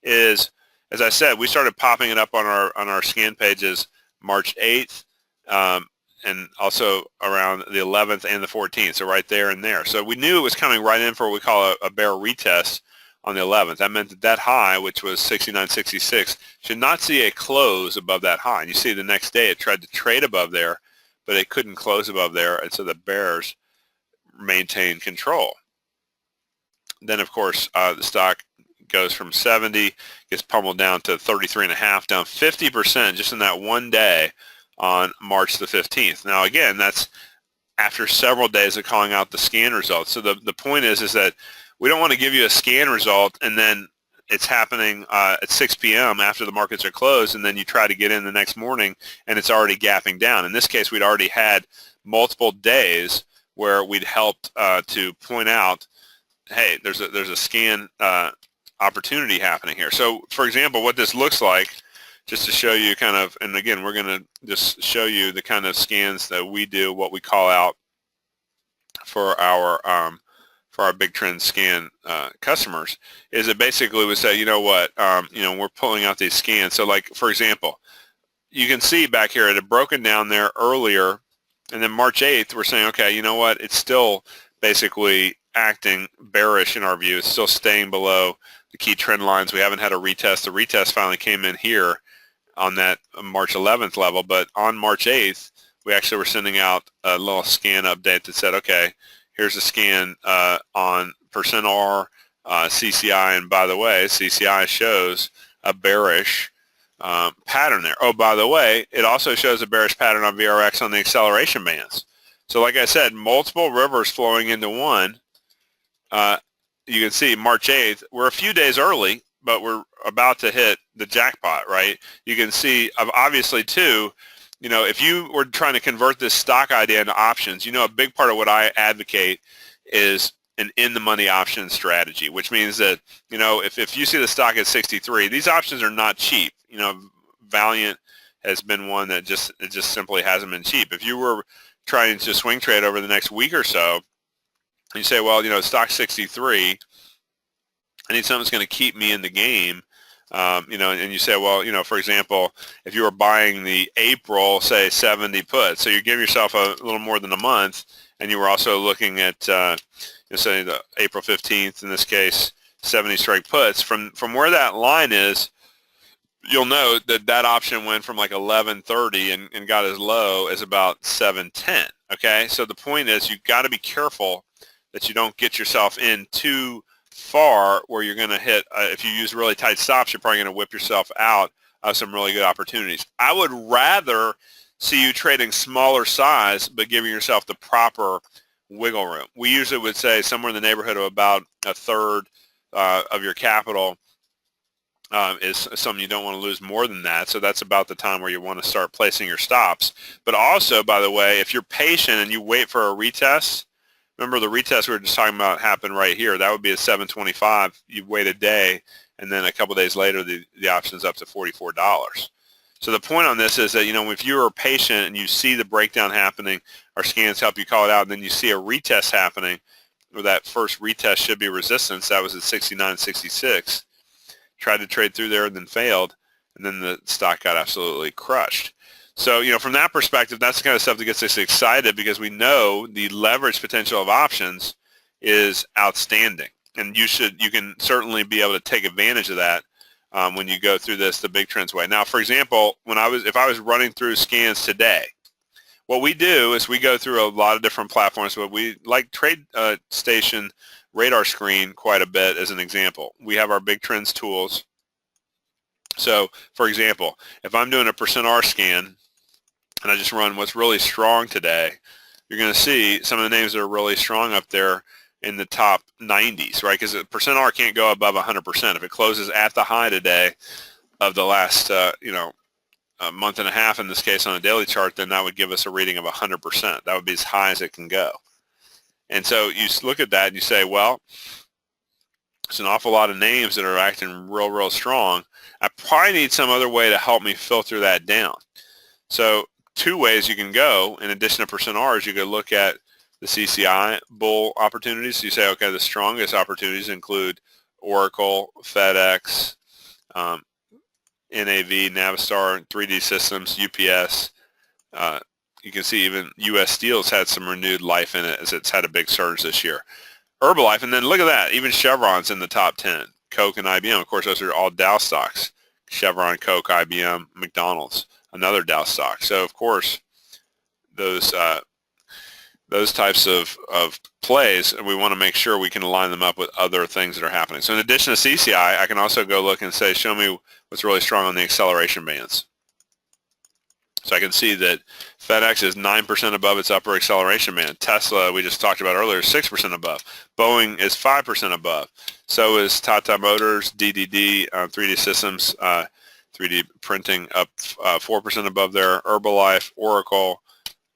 Speaker 1: is, as I said, we started popping it up on our scan pages March 8th and also around the 11th and the 14th, so right there and there. So we knew it was coming right in for what we call a bear retest on the 11th. That meant that that high, which was 69.66, should not see a close above that high. And you see the next day it tried to trade above there, but it couldn't close above there, and so the bears maintained control. Then, of course, the stock goes from 70, gets pummeled down to 33.5, down 50% just in that one day on March the 15th. Now, again, that's after several days of calling out the scan results. So the point is that we don't want to give you a scan result and then it's happening at 6 p.m. after the markets are closed, and then you try to get in the next morning and it's already gapping down. In this case, we'd already had multiple days where we'd helped to point out, hey, there's a scan opportunity happening here. So, for example, what this looks like, just to show you kind of, and again, we're going to just show you the kind of scans that we do, what we call out for our big trend scan customers, is it basically we say, you know what, we're pulling out these scans. So like, for example, you can see back here it had broken down there earlier, and then March 8th we're saying, okay, you know what, it's still basically acting bearish in our view. It's still staying below the key trend lines. We haven't had a retest. The retest finally came in here on that March 11th level, but on March 8th we actually were sending out a little scan update that said, okay, here's a scan on %R, CCI, and by the way, CCI shows a bearish pattern there. Oh, by the way, it also shows a bearish pattern on VRX on the acceleration bands. So like I said, multiple rivers flowing into one. You can see March 8th, we're a few days early, but we're about to hit the jackpot, right? You can see, obviously, too, if you were trying to convert this stock idea into options, a big part of what I advocate is an in-the-money option strategy, which means that, if you see the stock at 63, these options are not cheap. Valiant has been one that just simply hasn't been cheap. If you were trying to swing trade over the next week or so, you say, well, stock 63, I need something that's going to keep me in the game. And you say, well, for example, if you were buying the April, say, 70 puts, so you give yourself a little more than a month, and you were also looking at, say, the April 15th, in this case, 70 strike puts, from where that line is, you'll note that that option went from like 11.30 and got as low as about 7.10, okay? So the point is you've got to be careful that you don't get yourself in too far where you're going to hit, if you use really tight stops, you're probably going to whip yourself out of some really good opportunities. I would rather see you trading smaller size but giving yourself the proper wiggle room. We usually would say somewhere in the neighborhood of about a third of your capital is something you don't want to lose more than that. So that's about the time where you want to start placing your stops. But also, by the way, if you're patient and you wait for a retest, remember the retest we were just talking about happened right here. That would be a 725. You wait a day, and then a couple days later, the option's up to $44. So the point on this is that, you know, if you are patient and you see the breakdown happening, our scans help you call it out, and then you see a retest happening, where that first retest should be resistance. That was at 69.66. Tried to trade through there and then failed, and then the stock got absolutely crushed. So, you know, from that perspective, that's the kind of stuff that gets us excited because we know the leverage potential of options is outstanding, and you can certainly be able to take advantage of that when you go through the big trends way. Now, for example, if I was running through scans today, what we do is we go through a lot of different platforms, but we like TradeStation radar screen quite a bit as an example. We have our big trends tools. So, for example, if I'm doing a %R scan and I just run what's really strong today, you're going to see some of the names that are really strong up there in the top 90s, right? Because %R can't go above 100%. If it closes at the high today of the last, a month and a half in this case on a daily chart, then that would give us a reading of 100%. That would be as high as it can go. And so you look at that and you say, well, it's an awful lot of names that are acting real strong. I probably need some other way to help me filter that down. So two ways you can go, in addition to %Rs, you could look at the CCI bull opportunities. You say, okay, the strongest opportunities include Oracle, FedEx, NAV, Navistar, 3D Systems, UPS. You can see even U.S. Steel's had some renewed life in it as it's had a big surge this year. Herbalife, and then look at that, even Chevron's in the top 10. Coke and IBM, of course, those are all Dow stocks. Chevron, Coke, IBM, McDonald's, another Dow stock. So, of course, those types of plays, and we want to make sure we can align them up with other things that are happening. So in addition to CCI, I can also go look and say, show me what's really strong on the acceleration bands. So I can see that FedEx is 9% above its upper acceleration band. Tesla, we just talked about earlier, is 6% above. Boeing is 5% above. So is Tata Motors, DDD, 3D Systems, 3D Printing up 4% above there. Herbalife, Oracle,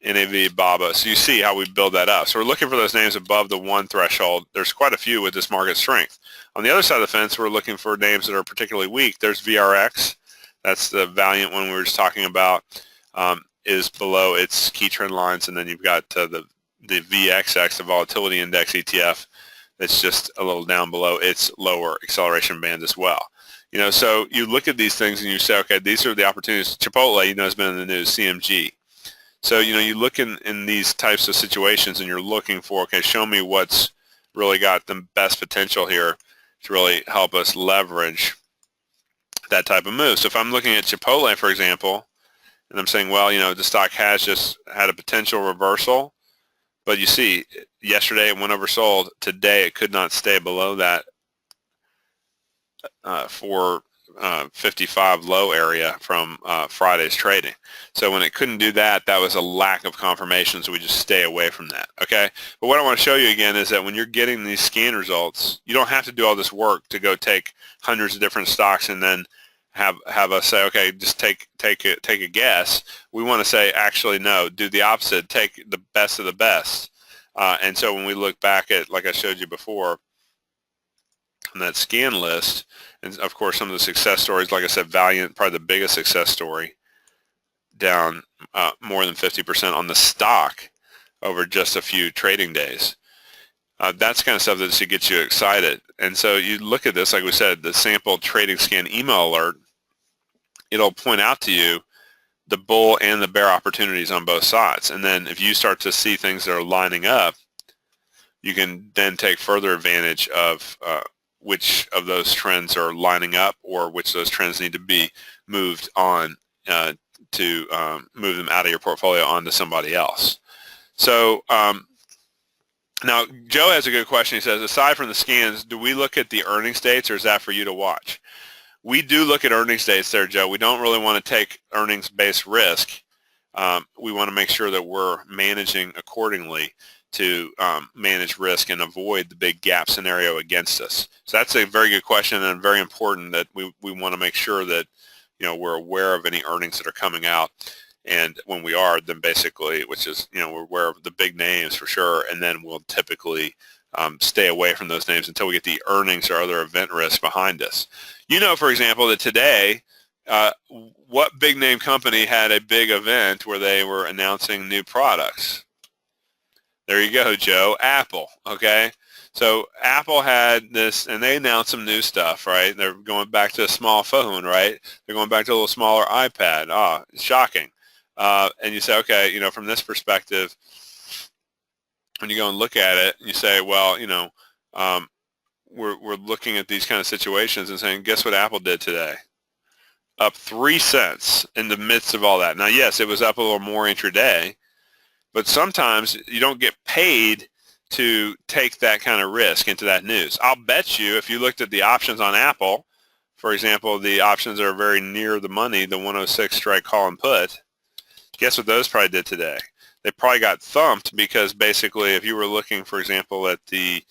Speaker 1: NAV, BABA. So you see how we build that up. So we're looking for those names above the 1 threshold. There's quite a few with this market strength. On the other side of the fence, we're looking for names that are particularly weak. There's VRX. That's the Valiant one we were just talking about. Is below its key trend lines, and then you've got the VXX, the Volatility Index ETF, that's just a little down below its lower acceleration band as well. You know, so you look at these things and you say, okay, these are the opportunities. Chipotle, you know, has been in the news, CMG. So, you know, you look in these types of situations and you're looking for, okay, show me what's really got the best potential here to really help us leverage that type of move. So if I'm looking at Chipotle, for example, and I'm saying, well, you know, the stock has just had a potential reversal, but you see, yesterday it went oversold. Today it could not stay below that 455 low area from Friday's trading. So when it couldn't do that, that was a lack of confirmation, so we just stay away from that, okay? But what I want to show you again is that when you're getting these scan results, you don't have to do all this work to go take hundreds of different stocks and then have us say, okay, just take a guess. We want to say, actually, no, do the opposite. Take the best of the best. And so when we look back at, like I showed you before, on that scan list, and of course some of the success stories, like I said, Valiant, probably the biggest success story, down more than 50% on the stock over just a few trading days. That's kind of stuff that should get you excited. And so you look at this, like we said, the sample trading scan email alert, it'll point out to you the bull and the bear opportunities on both sides. And then if you start to see things that are lining up, you can then take further advantage of which of those trends are lining up or which of those trends need to be moved on to move them out of your portfolio onto somebody else. So Now, Joe has a good question. He says, aside from the scans, do we look at the earnings dates, or is that for you to watch? We do look at earnings dates there, Joe. We don't really want to take earnings-based risk. We want to make sure that we're managing accordingly to manage risk and avoid the big gap scenario against us. So that's a very good question, and very important that we want to make sure that we're aware of any earnings that are coming out. And when we are, then basically, which is, we're aware of the big names for sure, and then we'll typically stay away from those names until we get the earnings or other event risk behind us. For example, that today, what big name company had a big event where they were announcing new products? There you go, Joe. Apple, okay? So Apple had this, and they announced some new stuff, right? They're going back to a small phone, right? They're going back to a little smaller iPad. Shocking. And you say, okay, from this perspective, when you go and look at it, you say, well, we're looking at these kind of situations and saying, guess what Apple did today? Up 3 cents in the midst of all that. Now, yes, it was up a little more intraday, but sometimes you don't get paid to take that kind of risk into that news. I'll bet you if you looked at the options on Apple, for example, the options are very near the money, the 106 strike call and put, guess what those probably did today? They probably got thumped because basically if you were looking, for example, at the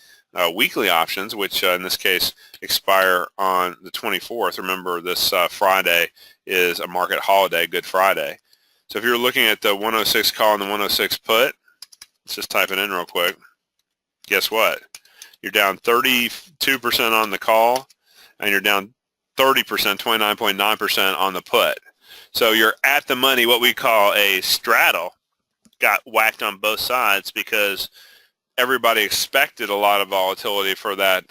Speaker 1: weekly options, which in this case expire on the 24th. Remember, this Friday is a market holiday, Good Friday. So if you're looking at the 106 call and the 106 put, let's just type it in real quick. Guess what? You're down 32% on the call, and you're down 30%, 29.9% on the put. So you're at the money, what we call a straddle, got whacked on both sides because everybody expected a lot of volatility for that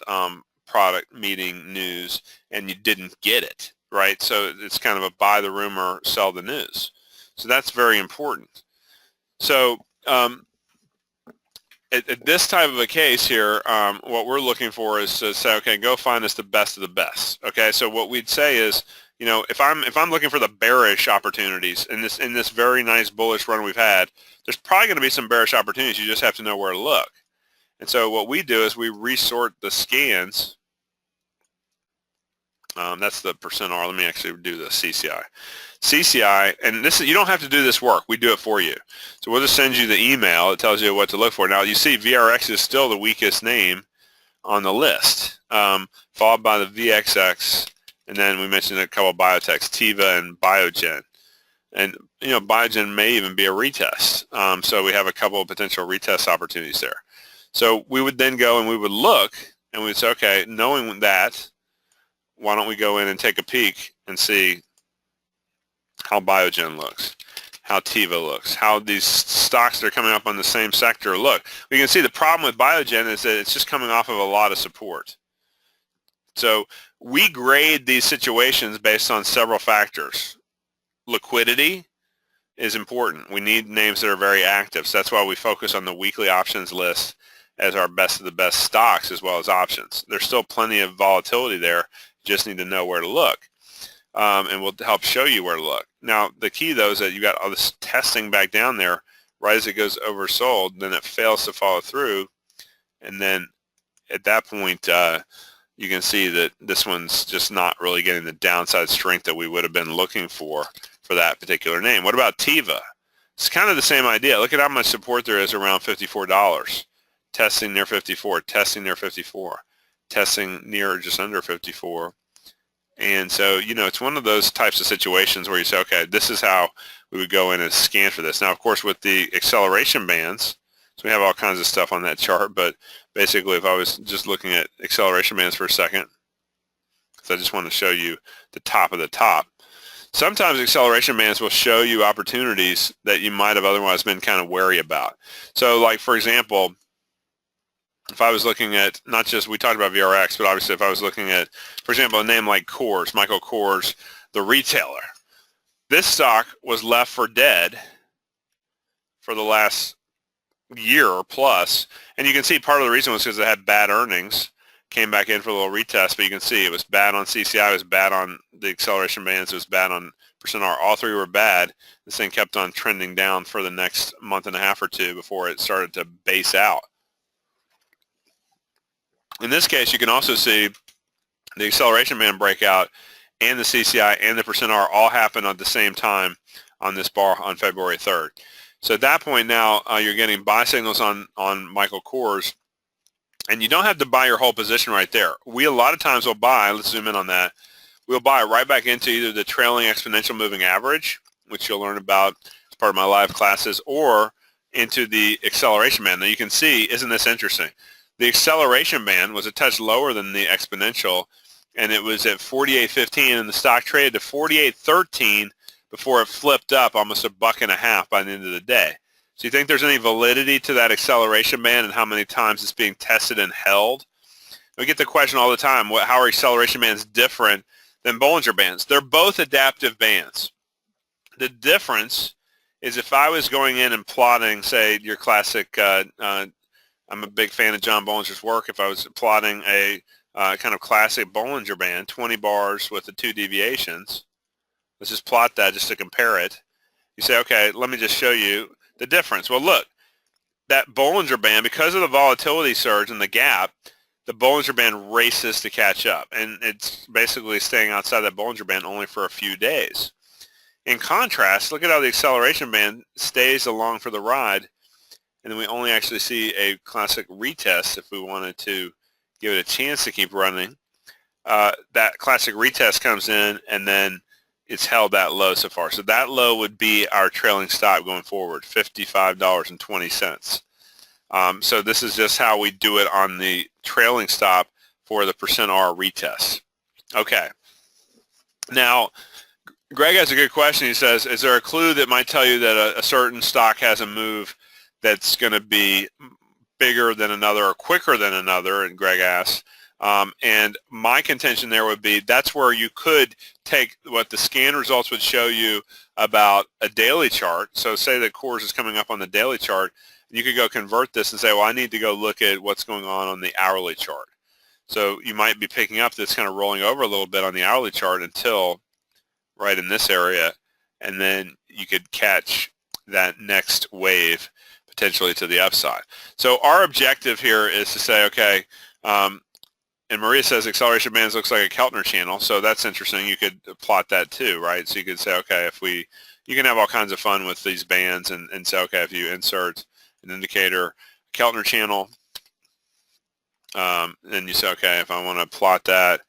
Speaker 1: product meeting news, and you didn't get it, right? So it's kind of a buy the rumor, sell the news. So that's very important. So at this type of a case here, what we're looking for is to say, okay, go find us the best of the best. Okay, so what we'd say is, if I'm looking for the bearish opportunities in this very nice bullish run we've had, there's probably going to be some bearish opportunities. You just have to know where to look. And so what we do is we resort the scans. That's the percent R. Let me actually do the CCI. CCI, and this is, you don't have to do this work. We do it for you. So we'll just send you the email that tells you what to look for. Now you see VRX is still the weakest name on the list, followed by the VXX, and then we mentioned a couple of biotechs, Teva and Biogen. And Biogen may even be a retest. So we have a couple of potential retest opportunities there. So we would then go and we would look and we'd say, okay, knowing that, why don't we go in and take a peek and see how Biogen looks, how Teva looks, how these stocks that are coming up on the same sector look. We can see the problem with Biogen is that it's just coming off of a lot of support. So we grade these situations based on several factors. Liquidity is important. We need names that are very active. So that's why we focus on the weekly options list as our best of the best stocks as well as options. There's still plenty of volatility there. You just need to know where to look. And we'll help show you where to look. Now, the key, though, is that you got all this testing back down there. Right as it goes oversold, then it fails to follow through. And then at that point, you can see that this one's just not really getting the downside strength that we would have been looking for that particular name. What about Teva? It's kind of the same idea. Look at how much support there is around $54. Testing near 54, testing near 54, testing near just under 54. And so, it's one of those types of situations where you say, okay, this is how we would go in and scan for this. Now, of course, with the acceleration bands, so we have all kinds of stuff on that chart, but basically if I was just looking at acceleration bands for a second, because I just want to show you the top of the top. Sometimes acceleration bands will show you opportunities that you might have otherwise been kind of wary about. So like, for example, if I was looking at, not just, we talked about VRX, but obviously if I was looking at, for example, a name like Coors, Michael Kors, the retailer, this stock was left for dead for the last year or plus. And you can see part of the reason was because it had bad earnings, came back in for a little retest, but you can see it was bad on CCI, it was bad on the acceleration bands, it was bad on percent R. All three were bad. This thing kept on trending down for the next month and a half or two before it started to base out. In this case, you can also see the acceleration band breakout and the CCI and the percent R all happen at the same time on this bar on February 3rd. So at that point now, you're getting buy signals on Michael Kors, and you don't have to buy your whole position right there. We a lot of times will buy, let's zoom in on that, we'll buy right back into either the trailing exponential moving average, which you'll learn about as part of my live classes, or into the acceleration band. Now you can see, isn't this interesting? The acceleration band was a touch lower than the exponential, and it was at 48.15, and the stock traded to 48.13 before it flipped up almost $1.50 by the end of the day. So you think there's any validity to that acceleration band and how many times it's being tested and held? We get the question all the time, how are acceleration bands different than Bollinger Bands? They're both adaptive bands. The difference is if I was going in and plotting, say, your classic, I'm a big fan of John Bollinger's work, if I was plotting a kind of classic Bollinger Band, 20 bars with the 2 deviations, let's just plot that just to compare it. You say, okay, let me just show you the difference. Well, look, that Bollinger Band, because of the volatility surge and the gap, the Bollinger Band races to catch up, and it's basically staying outside that Bollinger Band only for a few days. In contrast, look at how the acceleration band stays along for the ride, and then we only actually see a classic retest if we wanted to give it a chance to keep running. That classic retest comes in, and then it's held that low so far. So that low would be our trailing stop going forward, $55.20. So this is just how we do it on the trailing stop for the percent R retest. Okay. Now, Greg has a good question. He says, is there a clue that might tell you that a certain stock has a move that's going to be bigger than another or quicker than another? And Greg asks. And my contention there would be that's where you could take what the scan results would show you about a daily chart. So say that Kors is coming up on the daily chart. You could go convert this and say, well, I need to go look at what's going on the hourly chart. So you might be picking up this kind of rolling over a little bit on the hourly chart until right in this area, and then you could catch that next wave potentially to the upside. So our objective here is to say, okay, and Maria says acceleration bands looks like a Keltner channel, so that's interesting. You could plot that too, right? So you could say, okay, you can have all kinds of fun with these bands and say, okay, if you insert an indicator, Keltner channel, then you say, okay, if I want to plot that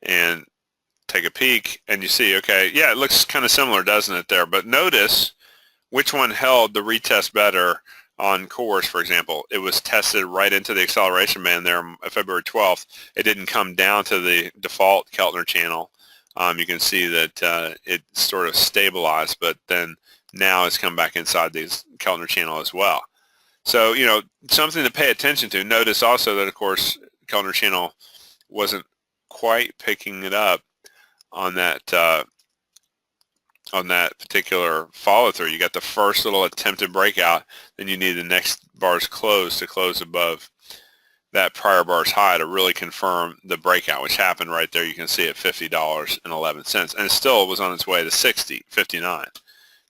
Speaker 1: and take a peek, and you see, okay, yeah, it looks kind of similar, doesn't it, there? But notice which one held the retest better on Kors, for example. It was tested right into the acceleration band there on February 12th. It didn't come down to the default Keltner channel. You can see that it sort of stabilized, but then now it's come back inside the Keltner channel as well. So, you know, something to pay attention to. Notice also that, of course, Keltner channel wasn't quite picking it up on that particular follow through. You got the first little attempted breakout, then you need the next bar's close to close above that prior bar's high to really confirm the breakout, which happened right there. You can see at $50.11, and it still was on its way to $60.59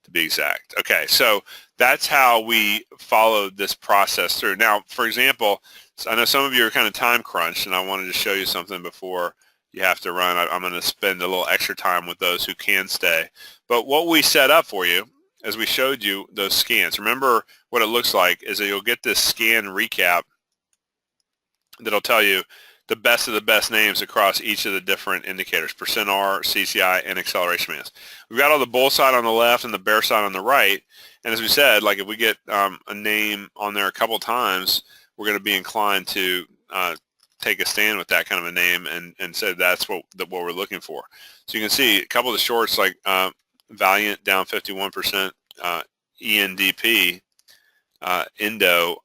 Speaker 1: to be exact. Okay, so that's how we followed this process through. Now, for example, I know some of you are kind of time crunched, and I wanted to show you something before you have to run. I'm going to spend a little extra time with those who can stay. But what we set up for you, as we showed you those scans, remember what it looks like is that you'll get this scan recap that'll tell you the best of the best names across each of the different indicators, percent R, CCI, and acceleration bands. We've got all the bull side on the left and the bear side on the right. And as we said, like if we get a name on there a couple times, we're going to be inclined to take a stand with that kind of a name and say that's what we're looking for. So you can see a couple of the shorts like Valiant down 51%, ENDP, Indo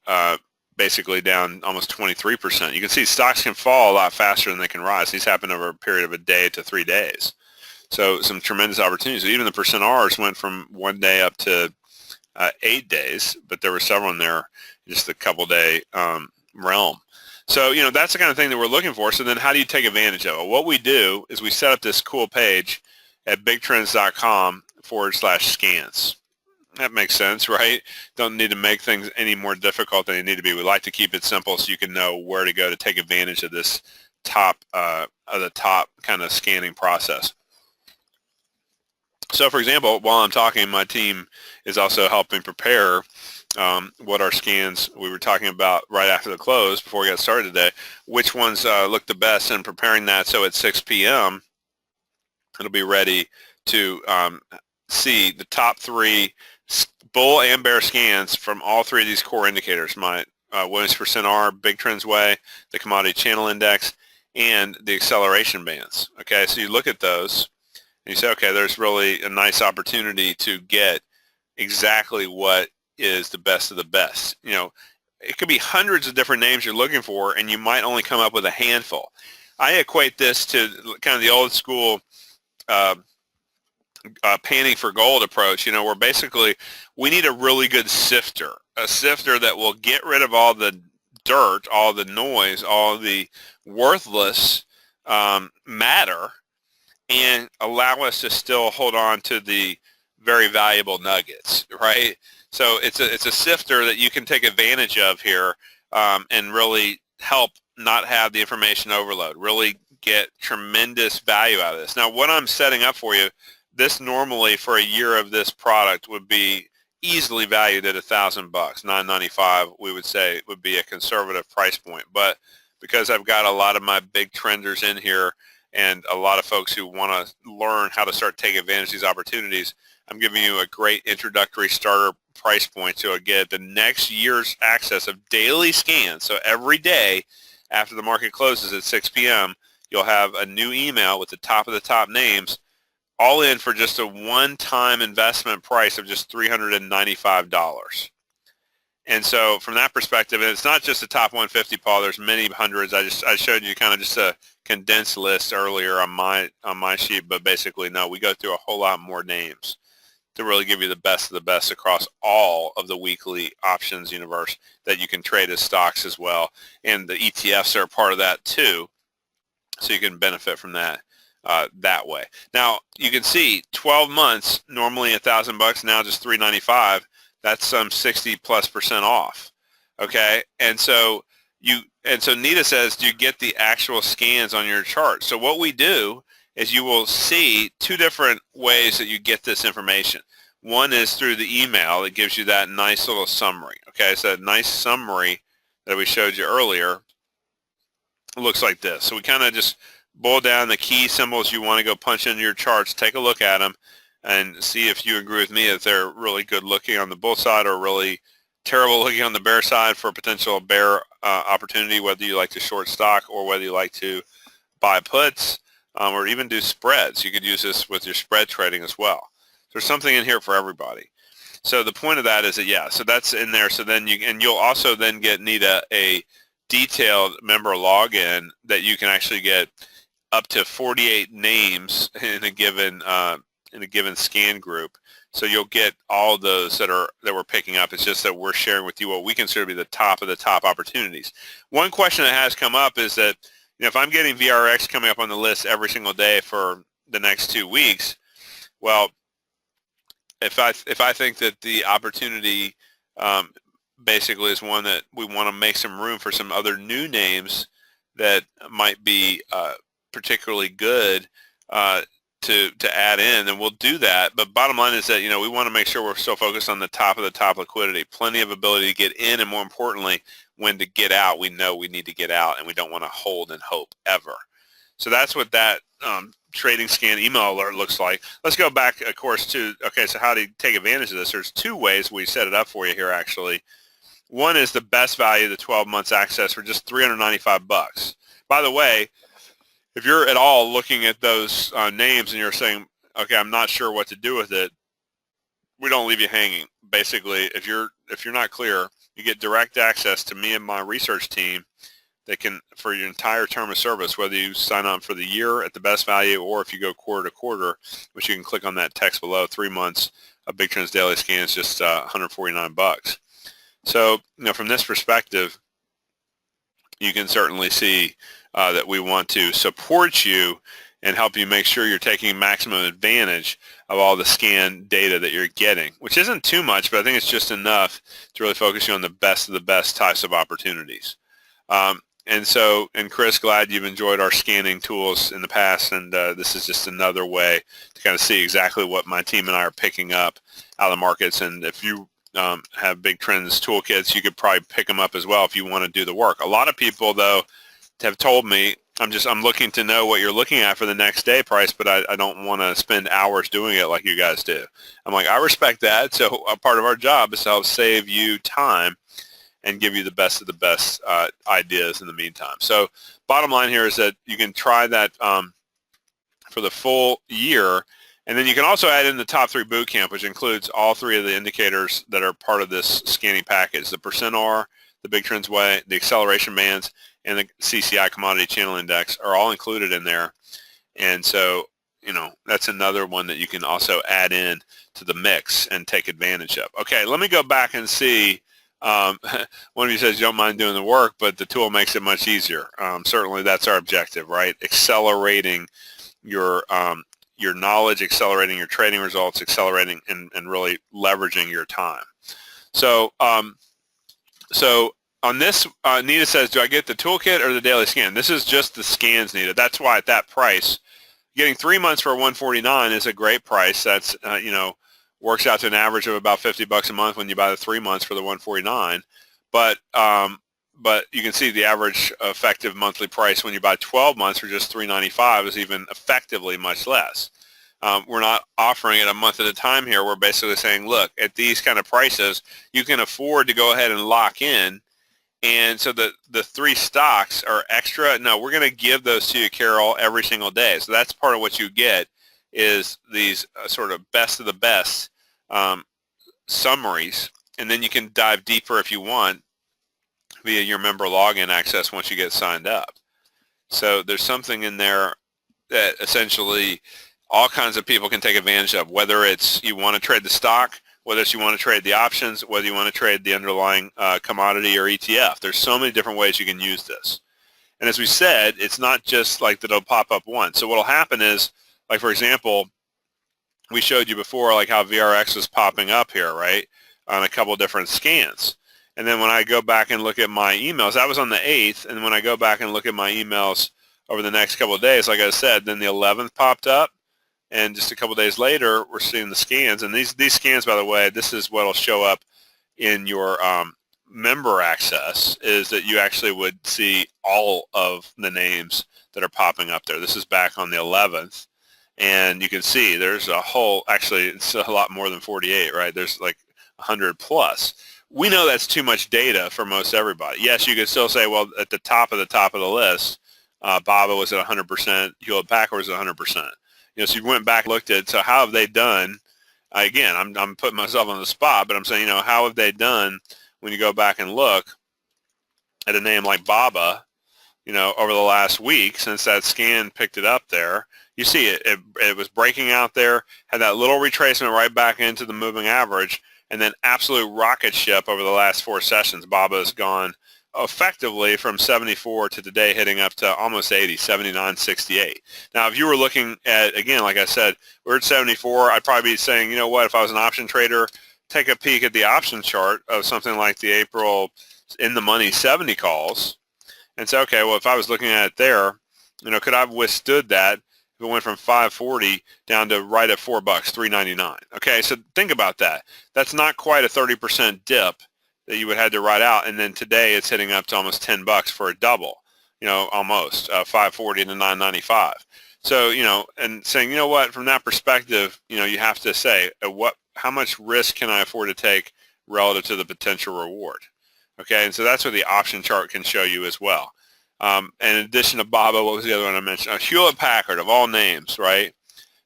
Speaker 1: basically down almost 23%. You can see stocks can fall a lot faster than they can rise. These happen over a period of a day to 3 days. So some tremendous opportunities. Even the percent Rs went from 1 day up to 8 days, but there were several in there, just a couple day realm. So, you know, that's the kind of thing that we're looking for. So then how do you take advantage of it? What we do is we set up this cool page at bigtrends.com/scans. That makes sense, right? Don't need to make things any more difficult than they need to be. We like to keep it simple so you can know where to go to take advantage of this top kind of scanning process. So, for example, while I'm talking, my team is also helping prepare what our scans we were talking about right after the close before we got started today, which ones look the best, and preparing that so at 6 p.m. it'll be ready to see the top 3 bull and bear scans from all 3 of these core indicators, my Williams percent R, Big Trends Way, the Commodity Channel Index, and the acceleration bands. Okay, so you look at those and you say, okay, there's really a nice opportunity to get exactly what is the best of the best. You know, it could be hundreds of different names you're looking for, and you might only come up with a handful. I equate this to kind of the old school panning for gold approach, you know, where basically we need a really good sifter, a sifter that will get rid of all the dirt, all the noise, all the worthless matter, and allow us to still hold on to the very valuable nuggets, right? So it's a sifter that you can take advantage of here and really help not have the information overload, really get tremendous value out of this. Now, what I'm setting up for you, this normally for a year of this product would be easily valued at $1,000, $995. We would say would be a conservative price point. But because I've got a lot of my big trenders in here and a lot of folks who want to learn how to start taking advantage of these opportunities, I'm giving you a great introductory starter price point to get the next year's access of daily scans. So every day after the market closes at 6 p.m., you'll have a new email with the top of the top names, all in for just a one-time investment price of just $395. And so from that perspective, and it's not just the top 150, Paul, there's many hundreds. I showed you kind of just a condensed list earlier on my sheet, but basically no, we go through a whole lot more names to really give you the best of the best across all of the weekly options universe that you can trade as stocks as well. And the ETFs are a part of that too, so you can benefit from that that way. Now, you can see 12 months, normally $1,000, now just $395. That's some 60+% off. Okay, and so Nita says, do you get the actual scans on your chart? So what we do is you will see 2 different ways that you get this information. One is through the email. It gives you that nice little summary. Okay, so that nice summary that we showed you earlier looks like this. So we kind of just boil down the key symbols you want to go punch into your charts, take a look at them, and see if you agree with me that they're really good looking on the bull side or really terrible looking on the bear side for a potential bear opportunity, whether you like to short stock or whether you like to buy puts or even do spreads. You could use this with your spread trading as well. There's something in here for everybody. So the point of that is that, yeah, so that's in there. So then you'll also then get, Nita, a detailed member login that you can actually get up to 48 names in a given scan group. So you'll get all those that we're picking up. It's just that we're sharing with you what we consider to be the top of the top opportunities. One question that has come up is that, you know, if I'm getting VRX coming up on the list every single day for the next 2 weeks, well, if I think that the opportunity basically is one that we want to make some room for some other new names that might be particularly good to add in, then we'll do that. But bottom line is that, you know, we want to make sure we're still focused on the top of the top liquidity, plenty of ability to get in, and more importantly, when to get out, we know we need to get out, and we don't want to hold and hope ever. So that's what that trading scan email alert looks like. Let's go back, of course, to, okay, so how do you take advantage of this? There's 2 ways we set it up for you here, actually. One is the best value, the 12 months access for just $395. By the way, if you're at all looking at those names and you're saying, okay, I'm not sure what to do with it, we don't leave you hanging. Basically, if you're not clear, you get direct access to me and my research team that can, for your entire term of service, whether you sign on for the year at the best value or if you go quarter to quarter, which you can click on that text below, 3 months of Big Trends Daily Scan is just $149. So, you know, from this perspective, you can certainly see that we want to support you and help you make sure you're taking maximum advantage of all the scan data that you're getting, which isn't too much, but I think it's just enough to really focus you on the best of the best types of opportunities. And Chris, glad you've enjoyed our scanning tools in the past, and this is just another way to kind of see exactly what my team and I are picking up out of the markets. And if you have Big Trends toolkits, you could probably pick them up as well if you want to do the work. A lot of people, though, have told me, I'm looking to know what you're looking at for the next day price, but I don't want to spend hours doing it like you guys do. I'm like, I respect that. So a part of our job is to help save you time and give you the best of the best ideas in the meantime. So bottom line here is that you can try that for the full year, and then you can also add in the top 3 boot camp, which includes all 3 of the indicators that are part of this scanning package: the percent R, the Big Trends Way, the acceleration bands, and the CCI Commodity Channel Index are all included in there. And so, that's another one that you can also add in to the mix and take advantage of. Okay, let me go back and see. One of you says you don't mind doing the work, but the tool makes it much easier. Certainly that's our objective, right? Accelerating your knowledge, accelerating your trading results, accelerating and really leveraging your time. So on this, Nita says, do I get the toolkit or the daily scan? This is just the scans, Nita. That's why at that price, getting 3 months for $149 is a great price. That's, works out to an average of about $50 a month when you buy the 3 months for the $149. But you can see the average effective monthly price when you buy 12 months for just $395 is even effectively much less. We're not offering it a month at a time here. We're basically saying, look, at these kind of prices, you can afford to go ahead and lock in. And so the 3 stocks are extra. No, we're going to give those to you, Carol, every single day. So that's part of what you get is these sort of best of the best summaries. And then you can dive deeper if you want via your member login access once you get signed up. So there's something in there that essentially all kinds of people can take advantage of, whether it's you want to trade the stock, whether it's you want to trade the options, whether you want to trade the underlying commodity or ETF. There's so many different ways you can use this. And as we said, it's not just like that it'll pop up once. So what will happen is, like for example, we showed you before like how VRX was popping up here, right, on a couple different scans. And then when I go back and look at my emails, that was on the 8th, and when I go back and look at my emails over the next couple of days, like I said, then the 11th popped up. And just a couple of days later, we're seeing the scans. And these scans, by the way, this is what will show up in your member access, is that you actually would see all of the names that are popping up there. This is back on the 11th. And you can see there's a whole, actually, it's a lot more than 48, right? There's like 100 plus. We know that's too much data for most everybody. Yes, you could still say, well, at the top of the list, BABA was at 100%, Hewlett Packard was at 100%. So you went back and looked at, so how have they done? Again, I'm putting myself on the spot, but I'm saying, how have they done when you go back and look at a name like BABA, over the last week since that scan picked it up there? You see it was breaking out there, had that little retracement right back into the moving average, and then absolute rocket ship over the last 4 sessions. BABA has gone effectively from 74 to today hitting up to almost 80, 79.68. Now, if you were looking at, again, like I said, we're at 74, I'd probably be saying, if I was an option trader, take a peek at the option chart of something like the April in the money 70 calls and say, okay, well, if I was looking at it there, could I have withstood that if it went from 540 down to right at $4, $3.99? Okay, so think about that. That's not quite a 30% dip that you would have to ride out, and then today it's hitting up to almost $10 for a double, almost 540 to 995. So, and saying, what, from that perspective, you have to say, how much risk can I afford to take relative to the potential reward? Okay, and so that's what the option chart can show you as well. And in addition to BABA, what was the other one I mentioned? Hewlett Packard, of all names, right?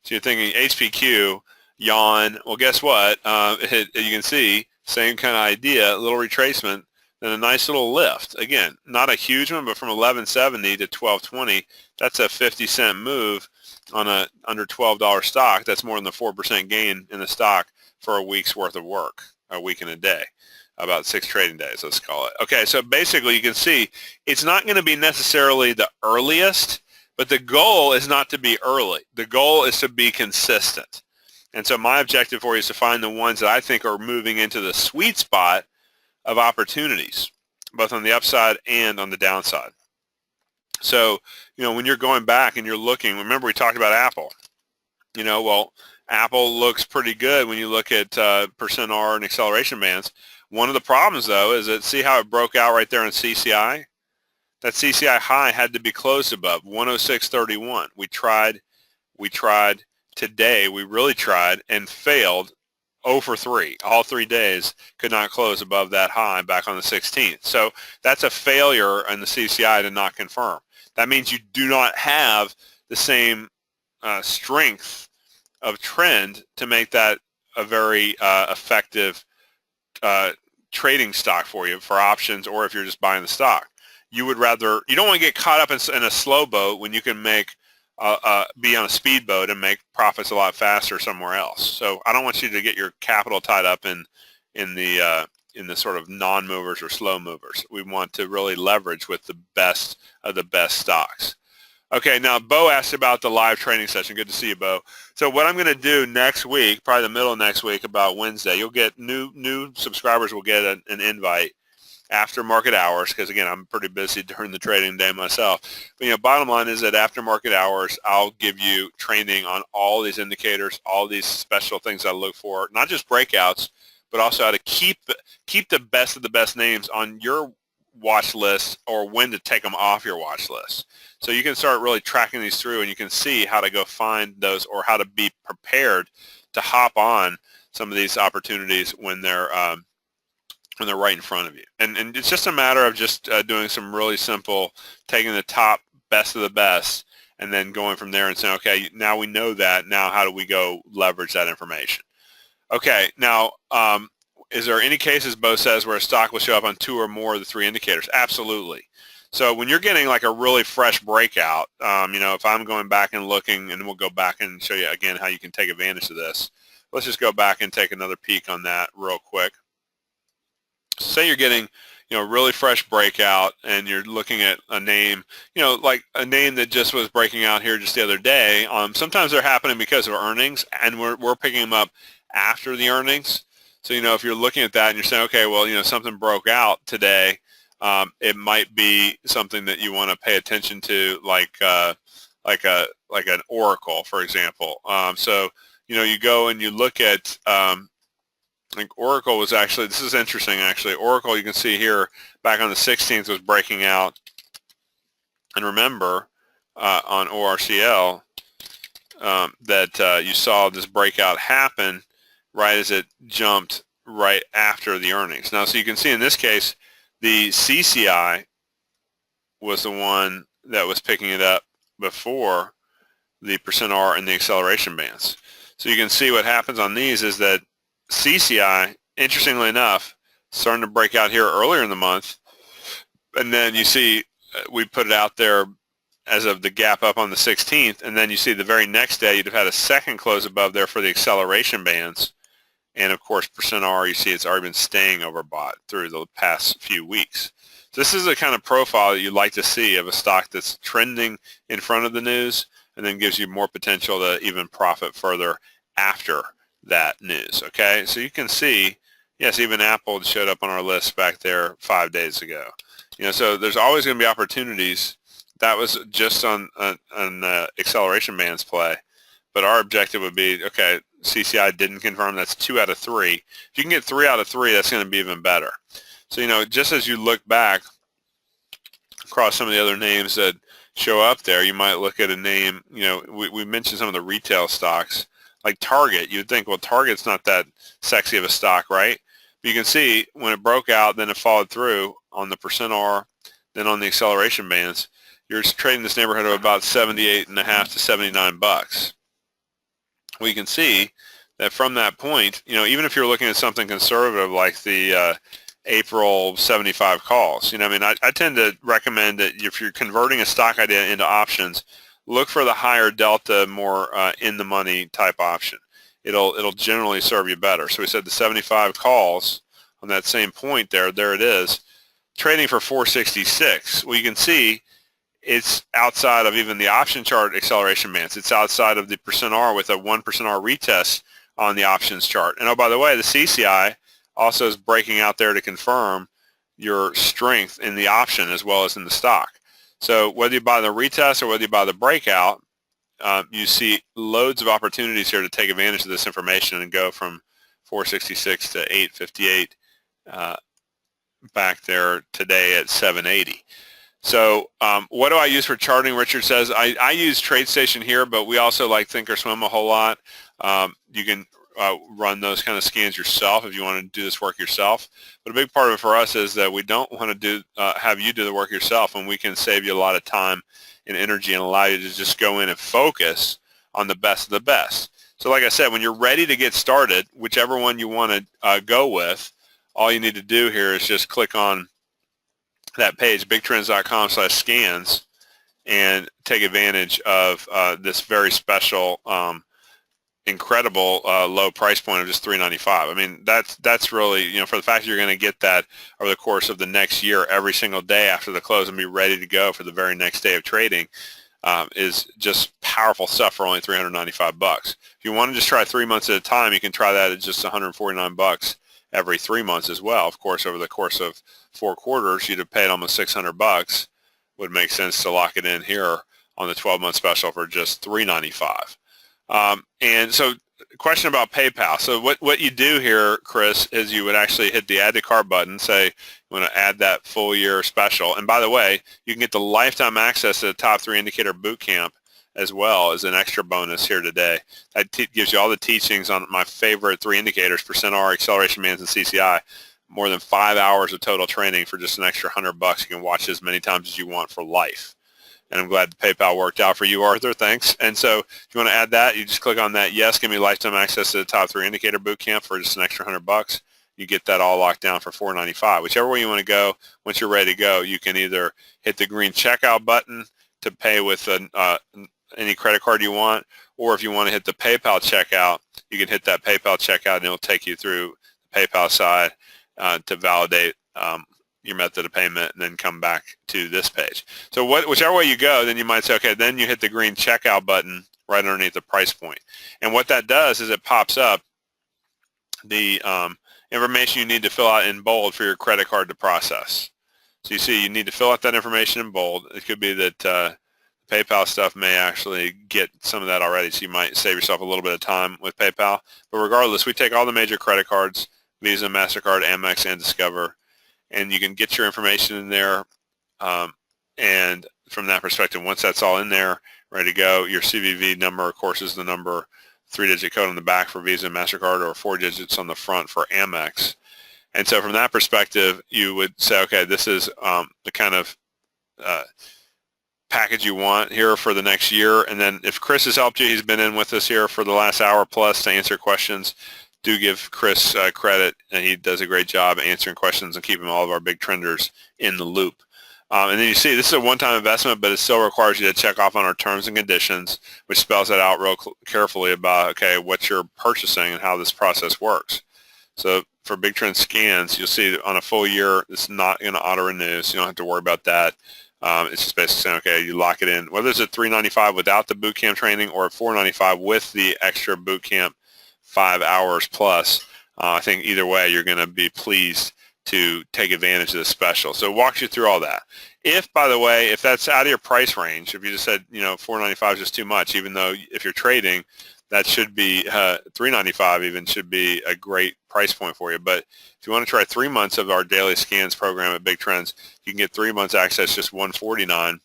Speaker 1: So you're thinking HPQ, yawn. Well, guess what? You can see, same kind of idea, a little retracement, then a nice little lift. Again, not a huge one, but from 1170 to 1220, that's a 50-cent move on a under $12 stock. That's more than the 4% gain in the stock for a week's worth of work, a week and a day, about 6 trading days, let's call it. Okay, so basically you can see it's not going to be necessarily the earliest, But the goal is not to be early. The goal is to be consistent. And so my objective for you is to find the ones that I think are moving into the sweet spot of opportunities, both on the upside and on the downside. So, when you're going back and you're looking, remember we talked about Apple. Well, Apple looks pretty good when you look at percent R and acceleration bands. One of the problems, though, is that see how it broke out right there in CCI? That CCI high had to be closed above 106.31. We tried today. We really tried and failed 0 for 3. All 3 days could not close above that high back on the 16th. So that's a failure in the CCI to not confirm. That means you do not have the same strength of trend to make that a very effective trading stock for you for options, or if you're just buying the stock. You don't want to get caught up in a slow boat when you can be on a speedboat and make profits a lot faster somewhere else. So I don't want you to get your capital tied up in the sort of non-movers or slow movers. We want to really leverage with the best of the best stocks. Okay, now Bo asked about the live training session. Good to see you, Bo. So what I'm going to do next week, probably the middle of next week, about Wednesday, you'll get new subscribers will get an invite after market hours, because again, I'm pretty busy during the trading day myself. But bottom line is that after market hours, I'll give you training on all these indicators, all these special things I look for, not just breakouts, but also how to keep the best of the best names on your watch list, or when to take them off your watch list. So you can start really tracking these through, and you can see how to go find those, or how to be prepared to hop on some of these opportunities when they're right in front of you. And it's just a matter of just doing some really simple, taking the top best of the best, and then going from there and saying, okay, now we know that. Now how do we go leverage that information? Okay, now is there any cases, Bo says, where a stock will show up on 2 or more of the 3 indicators? Absolutely. So when you're getting like a really fresh breakout, if I'm going back and looking, and we'll go back and show you again how you can take advantage of this. Let's just go back and take another peek on that real quick. Say you're getting, really fresh breakout, and you're looking at a name, like a name that just was breaking out here just the other day. Sometimes they're happening because of earnings, and we're picking them up after the earnings. So, if you're looking at that and you're saying, okay, well, something broke out today, it might be something that you want to pay attention to, like an Oracle, for example. So, you go and you look at, I think Oracle was actually, this is interesting actually, Oracle, you can see here back on the 16th was breaking out. And remember on ORCL that you saw this breakout happen right as it jumped right after the earnings. Now, so you can see in this case, the CCI was the one that was picking it up before the percent R and the acceleration bands. So you can see what happens on these is that CCI, interestingly enough, starting to break out here earlier in the month, and then you see we put it out there as of the gap up on the 16th, and then you see the very next day you'd have had a second close above there for the acceleration bands, and of course percent R, you see it's already been staying overbought through the past few weeks. So this is the kind of profile that you'd like to see of a stock that's trending in front of the news, and then gives you more potential to even profit further after that news. Okay, so you can see, yes, even Apple showed up on our list back there 5 days ago. So there's always going to be opportunities. That was just on acceleration bands play, but our objective would be, okay, CCI didn't confirm. That's 2 out of 3. If you can get 3 out of 3, that's going to be even better. So just as you look back across some of the other names that show up there, you might look at a name. We mentioned some of the retail stocks. Like Target, you'd think, well, Target's not that sexy of a stock, right? But you can see when it broke out, then it followed through on the percent R, then on the acceleration bands. You're trading this neighborhood of about $78.5 to $79. Well, you can see that from that point, even if you're looking at something conservative like the April 75 calls, I tend to recommend that if you're converting a stock idea into options, look for the higher delta, more in the money type option. It'll generally serve you better. So we said the 75 calls on that same point there it is, trading for 466. Well, you can see it's outside of even the option chart acceleration bands. It's outside of the percent R with a 1% R retest on the options chart. And oh, by the way, the CCI also is breaking out there to confirm your strength in the option as well as in the stock. So whether you buy the retest or whether you buy the breakout, you see loads of opportunities here to take advantage of this information and go from 466 to 858 back there today at 780. So what do I use for charting? Richard says I use TradeStation here, but we also like Thinkorswim a whole lot. You can run those kind of scans yourself if you want to do this work yourself. But a big part of it for us is that we don't want to do have you do the work yourself, and we can save you a lot of time and energy and allow you to just go in and focus on the best of the best. So like I said, when you're ready to get started, whichever one you want to go with, all you need to do here is just click on that page, bigtrends.com/scans, and take advantage of this very special, incredible low price point of just $3.95. I mean, that's really, for the fact that you're going to get that over the course of the next year, every single day after the close, and be ready to go for the very next day of trading, is just powerful stuff for only $395. If you want to just try 3 months at a time, you can try that at just $149 every 3 months as well. Of course, over the course of 4 quarters, you'd have paid almost $600. Would make sense to lock it in here on the 12-month special for just $395. And so, question about PayPal. So what you do here, Chris, is you would actually hit the add to cart button, say you want to add that full year special. And by the way, you can get the lifetime access to the top 3 indicator bootcamp as well as an extra bonus here today. That gives you all the teachings on my favorite 3 indicators, percent R, acceleration bands, and CCI. More than 5 hours of total training for just an extra $100. You can watch as many times as you want for life. And I'm glad PayPal worked out for you, Arthur. Thanks. And so if you want to add that, you just click on that. Yes, give me lifetime access to the top 3 indicator bootcamp for just an extra $100. You get that all locked down for $495. Whichever way you want to go, once you're ready to go, you can either hit the green checkout button to pay with any credit card you want, or if you want to hit the PayPal checkout, you can hit that PayPal checkout and it'll take you through the PayPal side to validate your method of payment and then come back to this page. So whichever way you go, then you might say, okay, then you hit the green checkout button right underneath the price point. And what that does is it pops up the information you need to fill out in bold for your credit card to process. So you see you need to fill out that information in bold. It could be that PayPal stuff may actually get some of that already, so you might save yourself a little bit of time with PayPal. But regardless, we take all the major credit cards, Visa, MasterCard, Amex, and Discover, and you can get your information in there, and from that perspective, once that's all in there, ready to go, your CVV number, of course, is the number 3-digit code on the back for Visa and MasterCard, or 4 digits on the front for Amex. And so from that perspective, you would say, okay, this is the kind of package you want here for the next year. And then if Chris has helped you, he's been in with us here for the last hour plus to answer questions. Do give Chris credit, and he does a great job answering questions and keeping all of our big trenders in the loop. And then you see this is a one-time investment, but it still requires you to check off on our terms and conditions, which spells it out real carefully about, okay, what you're purchasing and how this process works. So for Big Trend scans, you'll see on a full year, it's not going to auto-renew, so you don't have to worry about that. It's just basically saying, okay, you lock it in. Whether it's at $395 without the bootcamp training or at $495 with the extra bootcamp 5 hours plus, I think either way you're going to be pleased to take advantage of this special. So it walks you through all that. If, by the way, if that's out of your price range, if you just said, $495 is just too much, even though if you're trading, that should be $395 even should be a great price point for you. But if you want to try 3 months of our daily scans program at Big Trends, you can get 3 months access just $149, and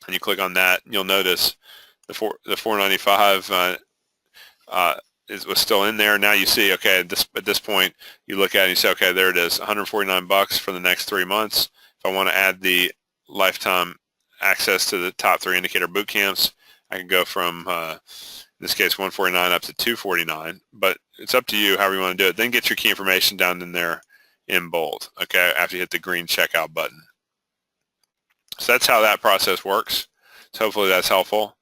Speaker 1: you click on that, and you'll notice the $495 was still in there. Now you see, okay, at this point, you look at it and you say, okay, there it is, $149 for the next 3 months. If I want to add the lifetime access to the top 3 indicator boot camps, I can go from, in this case, $149 up to $249. But it's up to you however you want to do it. Then get your key information down in there in bold, okay, after you hit the green checkout button. So that's how that process works. So hopefully that's helpful.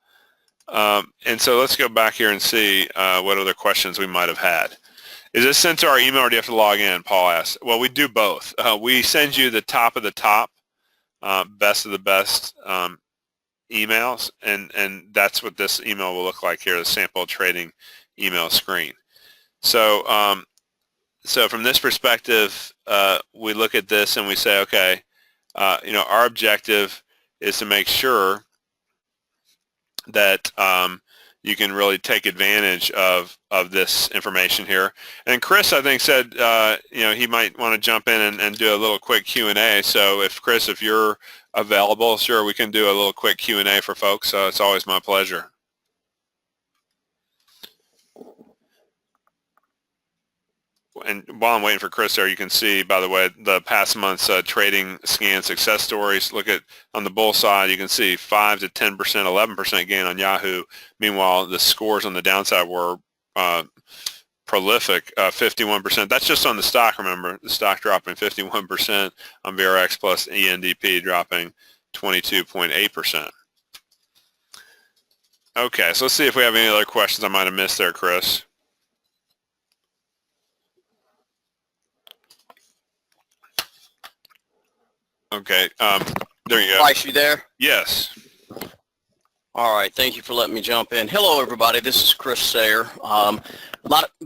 Speaker 1: And so let's go back here and see what other questions we might have had. Is this sent to our email or do you have to log in? Paul asked. Well, we do both. We send you the top of the top best of the best emails, and that's what this email will look like here, the sample trading email screen. So so from this perspective, we look at this and we say, okay, our objective is to make sure that you can really take advantage of this information here. And Chris, I think, said he might want to jump in and do a little quick Q&A. So if Chris, if you're available, sure, we can do a little quick Q&A for folks. So it's always my pleasure. And while I'm waiting for Chris there, you can see, by the way, the past month's trading scan success stories. Look at on the bull side, you can see 5 to 10%, 11% gain on Yahoo. Meanwhile, the scores on the downside were prolific, 51%. That's just on the stock, remember. The stock dropping 51% on VRX plus ENDP dropping 22.8%. Okay, so let's see if we have any other questions I might have missed there, Chris. Okay, there you go.
Speaker 2: Bryce, you there?
Speaker 1: Yes.
Speaker 2: All right, thank you for letting me jump in. Hello, everybody. This is Chris Sayer. A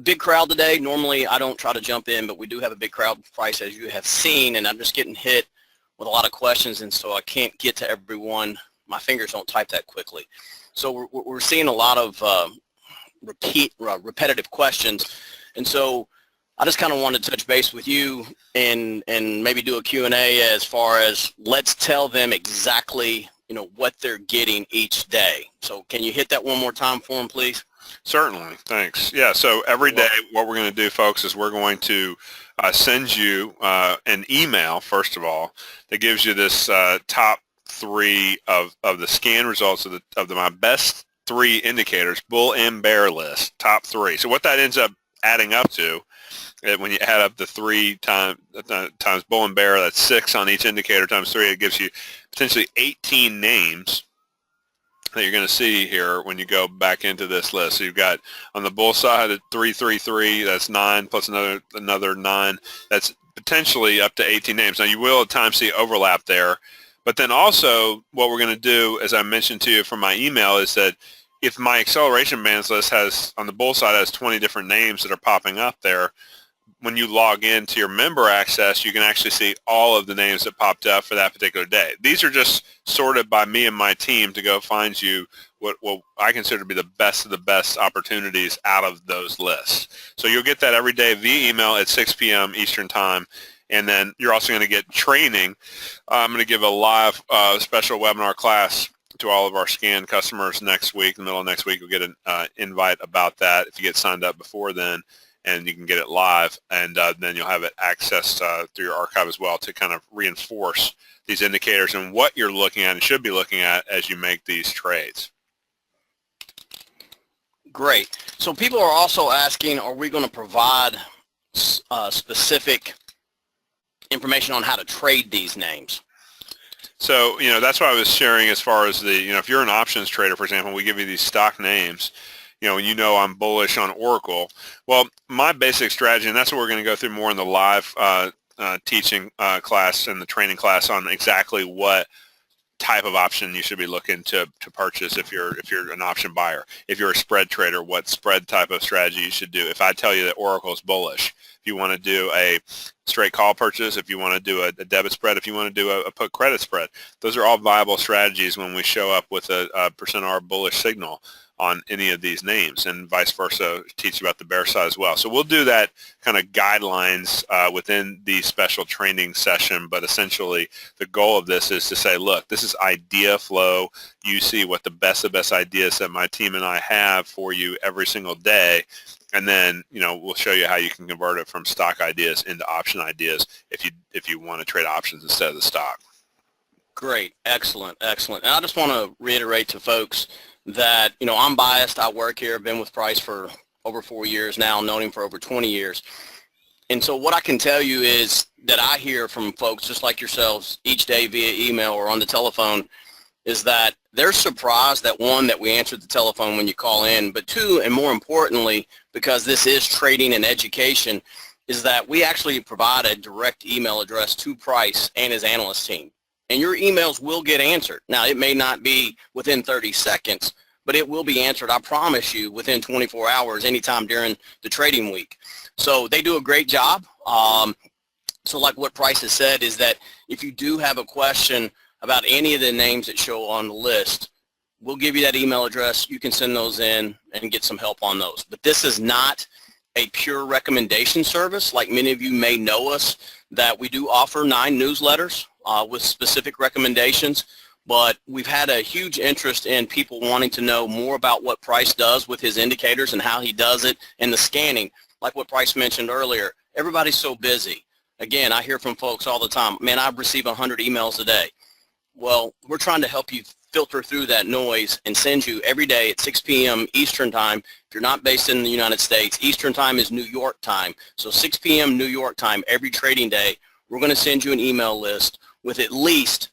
Speaker 2: big crowd today. Normally, I don't try to jump in, but we do have a big crowd, Bryce, as you have seen, and I'm just getting hit with a lot of questions, and so I can't get to everyone. My fingers don't type that quickly. So we're seeing a lot of repetitive questions, and so I just kind of wanted to touch base with you and maybe do a Q&A as far as let's tell them exactly, what they're getting each day. So can you hit that one more time for them, please?
Speaker 1: Certainly. Thanks. Yeah, so every day what we're going to do, folks, is we're going to send you an email, first of all, that gives you this top 3 of the scan results of my best 3 indicators, bull and bear list, top 3. So what that ends up adding up to, when you add up the 3 times bull and bear, that's 6 on each indicator times 3. It gives you potentially 18 names that you're going to see here when you go back into this list. So you've got on the bull side at 333, that's 9 plus another 9. That's potentially up to 18 names. Now you will at times see overlap there, but then also what we're going to do, as I mentioned to you from my email, is that if my acceleration bands list has on the bull side has 20 different names that are popping up there, when you log into your member access, you can actually see all of the names that popped up for that particular day. These are just sorted by me and my team to go find you what I consider to be the best of the best opportunities out of those lists. So you'll get that every day via email at 6 p.m. Eastern Time. And then you're also going to get training. I'm going to give a live special webinar class to all of our scan customers next week. In the middle of next week, you'll get an invite about that if you get signed up before then. And you can get it live, and then you'll have it accessed through your archive as well to kind of reinforce these indicators and what you're looking at and should be looking at as you make these trades.
Speaker 2: Great. So people are also asking, are we going to provide specific information on how to trade these names?
Speaker 1: So, that's what I was sharing as far as the, if you're an options trader, for example, we give you these stock names. I'm bullish on Oracle. Well, my basic strategy, and that's what we're going to go through more in the live teaching class and the training class on exactly what type of option you should be looking to purchase if you're an option buyer. If you're a spread trader, what spread type of strategy you should do. If I tell you that Oracle is bullish, if you want to do a straight call purchase, if you want to do a debit spread, if you want to do a put credit spread, those are all viable strategies when we show up with a %R bullish signal on any of these names, and vice versa, teach about the bear side as well. So we'll do that kind of guidelines within the special training session, but essentially the goal of this is to say, look, this is idea flow. You see what the best of best ideas that my team and I have for you every single day, and then we'll show you how you can convert it from stock ideas into option ideas if you want to trade options instead of the stock.
Speaker 2: Great, excellent. And I just want to reiterate to folks that, I'm biased. I work here, I've been with Bryce for over 4 years now, known him for over 20 years. And so what I can tell you is that I hear from folks just like yourselves each day via email or on the telephone is that they're surprised that, one, that we answered the telephone when you call in, but two, and more importantly, because this is trading and education, is that we actually provide a direct email address to Bryce and his analyst team. and your emails will get answered. Now, it may not be within 30 seconds, but it will be answered, I promise you, within 24 hours, anytime during the trading week. So they do a great job. So like what Price has said is that if you do have a question about any of the names that show on the list, we'll give you that email address. You can send those in and get some help on those. But this is not a pure recommendation service. Like many of you may know us, that we do offer 9 newsletters with specific recommendations. But we've had a huge interest in people wanting to know more about what Price does with his indicators and how he does it and the scanning. Like what Price mentioned earlier, everybody's so busy. Again, I hear from folks all the time, man, I receive 100 emails a day. Well, we're trying to help you filter through that noise and send you every day at 6 p.m. Eastern time. If you're not based in the United States, Eastern time is New York time. So 6 p.m. New York time every trading day, we're going to send you an email list with at least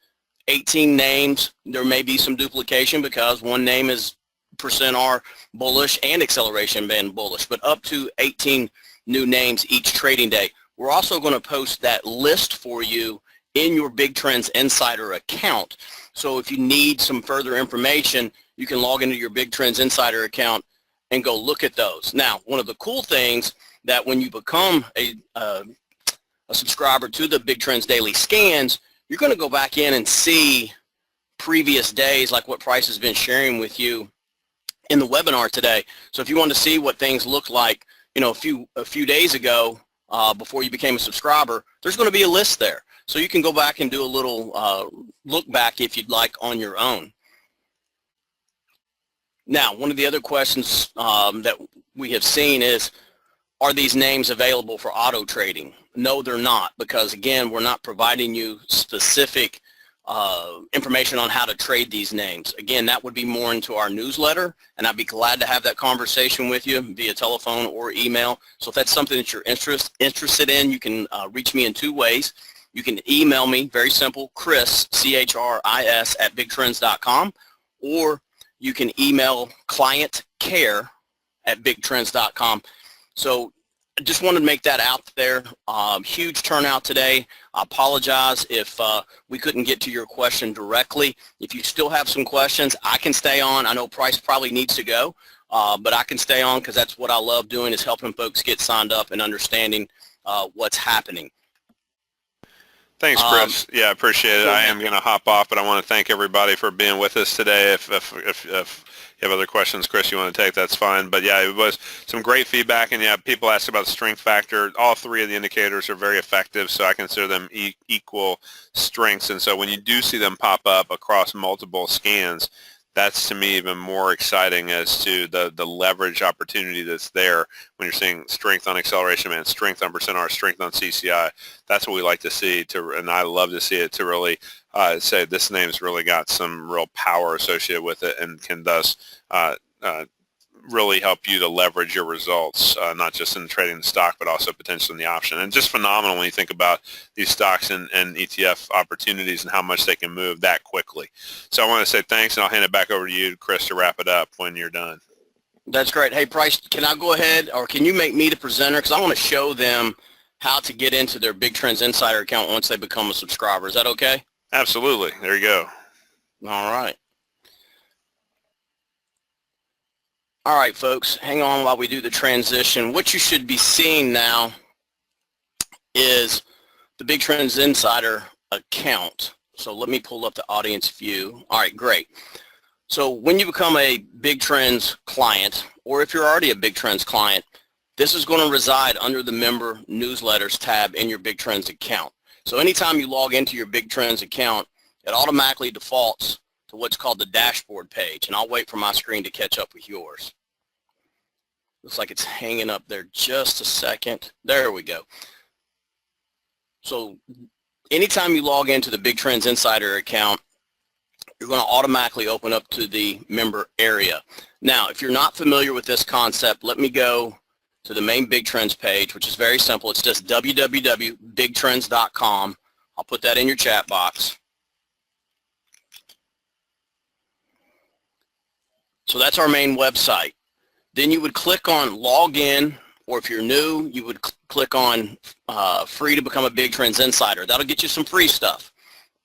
Speaker 2: 18 names. There may be some duplication because one name is %R bullish and acceleration band bullish, but up to 18 new names each trading day. We're also going to post that list for you in your Big Trends Insider account. So if you need some further information, you can log into your Big Trends Insider account and go look at those. Now, one of the cool things that when you become a subscriber to the Big Trends Daily Scans, you're going to go back in and see previous days like what Price has been sharing with you in the webinar today. So if you want to see what things look like, you know, a few days ago before you became a subscriber, there's going to be a list there. So you can go back and do a little look back if you'd like on your own. Now, one of the other questions that we have seen is, are these names available for auto trading? No, they're not, because again, we're not providing you specific information on how to trade these names. Again, that would be more into our newsletter, and I'd be glad to have that conversation with you via telephone or email. So if that's something that you're interested in, you can reach me in 2 ways. You can email me, very simple, Chris, C-H-R-I-S, at bigtrends.com, or you can email clientcare@bigtrends.com. So I just wanted to make that out there. Huge turnout today. I apologize if we couldn't get to your question directly. If you still have some questions, I can stay on. I know Price probably needs to go, but I can stay on because that's what I love doing, is helping folks get signed up and understanding what's happening.
Speaker 1: Thanks, Chris. Yeah, I appreciate it. I am going to hop off, but I want to thank everybody for being with us today. If you have other questions, Chris, you want to take, that's fine. But yeah, it was some great feedback, and yeah, people asked about the strength factor. All 3 of the indicators are very effective, so I consider them equal strengths. And so when you do see them pop up across multiple scans, that's to me even more exciting as to the leverage opportunity that's there when you're seeing strength on acceleration band, strength on %R, strength on CCI. That's what we like to see, and I love to see it, to really say this name's really got some real power associated with it and can thus really help you to leverage your results, not just in trading the stock, but also potentially in the option. And just phenomenal when you think about these stocks and ETF opportunities and how much they can move that quickly. So I want to say thanks, and I'll hand it back over to you, Chris, to wrap it up when you're done.
Speaker 2: That's great. Hey, Price, can I go ahead, or can you make me the presenter? Because I want to show them how to get into their Big Trends Insider account once they become a subscriber. Is that okay?
Speaker 1: Absolutely. There you go.
Speaker 2: All right. All right, folks, hang on while we do the transition. What you should be seeing now is the Big Trends Insider account. So let me pull up the audience view. All right, great. So when you become a Big Trends client, or if you're already a Big Trends client, this is going to reside under the Member Newsletters tab in your Big Trends account. So anytime you log into your Big Trends account, it automatically defaults to what's called the dashboard page, and I'll wait for my screen to catch up with yours. Looks like it's hanging up there just a second. There we go. So anytime you log into the Big Trends Insider account, you're going to automatically open up to the member area. Now, if you're not familiar with this concept, let me go to the main Big Trends page, which is very simple. It's just www.bigtrends.com. I'll put that in your chat box. So that's our main website. Then you would click on Login, or if you're new, you would click on Free to become a Big Trends Insider. That'll get you some free stuff.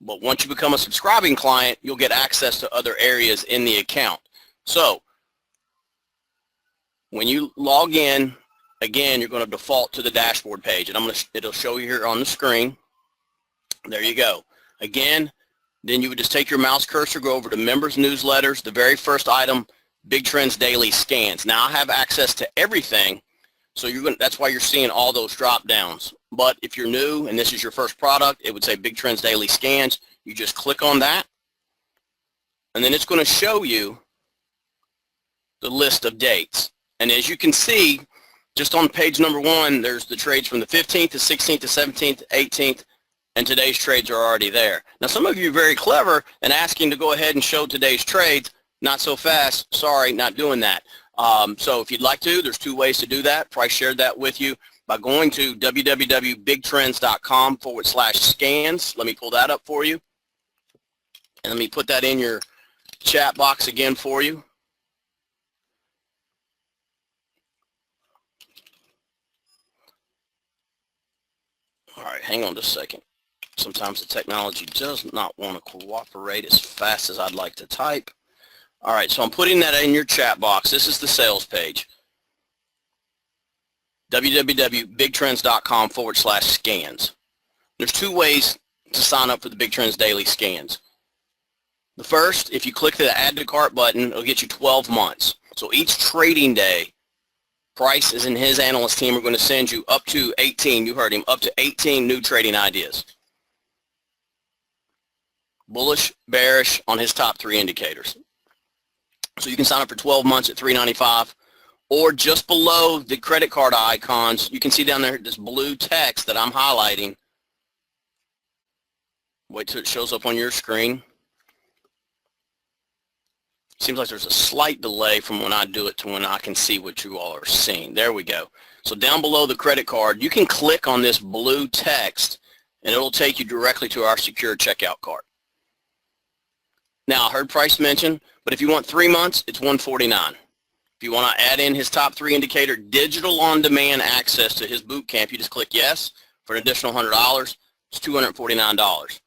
Speaker 2: But once you become a subscribing client, you'll get access to other areas in the account. So when you log in, again, you're going to default to the dashboard page, and it'll show you here on the screen. There you go. Again, then you would just take your mouse cursor, go over to members newsletters, the very first item, Big Trends Daily Scans. Now I have access to everything, so that's why you're seeing all those drop downs. But if you're new and this is your first product, it would say Big Trends Daily Scans. You just click on that, and then it's going to show you the list of dates. And as you can see, just on page number 1, there's the trades from the 15th, the 16th, the 17th, 18th, and today's trades are already there. Now, some of you are very clever and asking to go ahead and show today's trades. Not so fast. Sorry, not doing that. So if you'd like to, there's 2 ways to do that. Price shared that with you by going to www.bigtrends.com/scans. Let me pull that up for you. And let me put that in your chat box again for you. All right, hang on just a second. Sometimes the technology does not want to cooperate as fast as I'd like to type. All right, so I'm putting that in your chat box. This is the sales page. www.bigtrends.com/scans. There's 2 ways to sign up for the Big Trends Daily Scans. The first, if you click the Add to Cart button, it'll get you 12 months. So each trading day, Price and his analyst team are going to send you up to 18, you heard him, up to 18 new trading ideas. Bullish, bearish on his top 3 indicators. So you can sign up for 12 months at $3.95, or just below the credit card icons, you can see down there this blue text that I'm highlighting. Wait till it shows up on your screen. Seems like there's a slight delay from when I do it to when I can see what you all are seeing. There we go. So down below the credit card, you can click on this blue text, and it'll take you directly to our secure checkout cart. Now, I heard Price mention, but if you want 3 months, it's $149. If you want to add in his top 3 indicator, digital on-demand access to his boot camp, you just click yes for an additional $100. It's $249.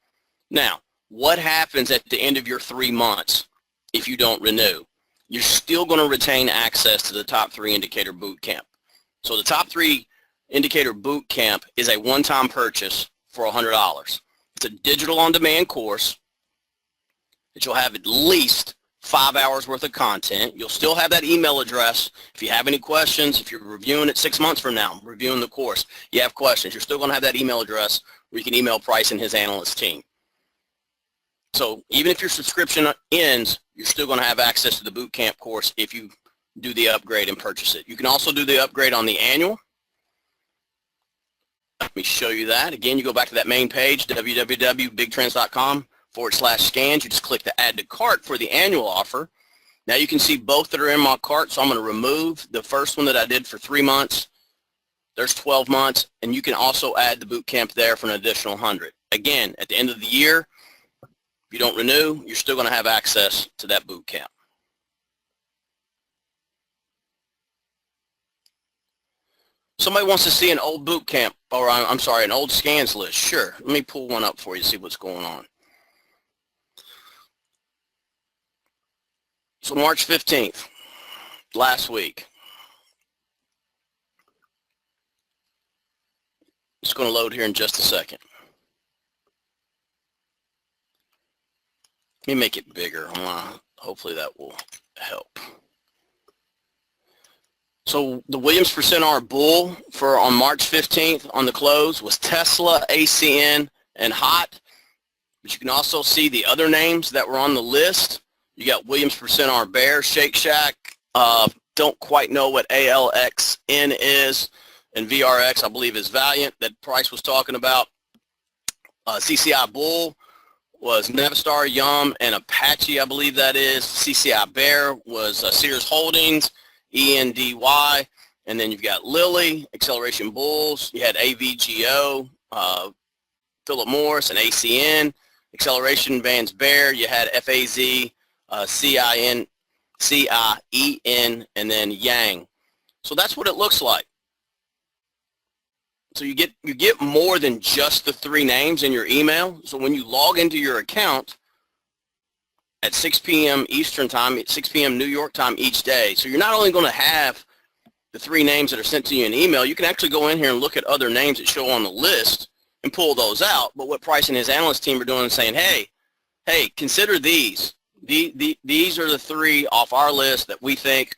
Speaker 2: Now, what happens at the end of your 3 months if you don't renew? You're still going to retain access to the top 3 indicator boot camp. So the top 3 indicator boot camp is a one-time purchase for $100. It's a digital on-demand course that you'll have at least 5 hours worth of content. You'll still have that email address. If you have any questions, if you're reviewing it 6 months from now, reviewing the course, you have questions, you're still going to have that email address where you can email Price and his analyst team. So even if your subscription ends, you're still going to have access to the boot camp course if you do the upgrade and purchase it. You can also do the upgrade on the annual. Let me show you that. Again, you go back to that main page, www.bigtrends.com/scans. You just click the Add to Cart for the annual offer. Now you can see both that are in my cart, so I'm going to remove the first one that I did for 3 months. There's 12 months, and you can also add the boot camp there for an additional 100. Again, at the end of the year, if you don't renew, you're still going to have access to that boot camp. Somebody wants to see an old boot camp, or I'm sorry, an old scans list. Sure, let me pull one up for you to see what's going on. So March 15th, last week. It's going to load here in just a second. Let me make it bigger. Hopefully that will help. So the Williams percent R bull for on March 15th on the close was Tesla, ACN, and HOT. But you can also see the other names that were on the list. You got Williams percent R bear, Shake Shack. Don't quite know what ALXN is, and VRX I believe is Valiant that Price was talking about. CCI bull was Navistar, Yum, and Apache, I believe that is. CCI bear was Sears Holdings, ENDY, and then you've got Lilly, Acceleration Bulls. You had AVGO, Philip Morris, and ACN. Acceleration Vans Bear. You had FAZ, CIEN, and then Yang. So that's what it looks like. So you get more than just the 3 names in your email. So when you log into your account at 6 p.m. Eastern time, at 6 p.m. New York time each day, so you're not only going to have the 3 names that are sent to you in email, you can actually go in here and look at other names that show on the list and pull those out. But what Price and his analyst team are doing is saying, hey, consider these. These are the 3 off our list that we think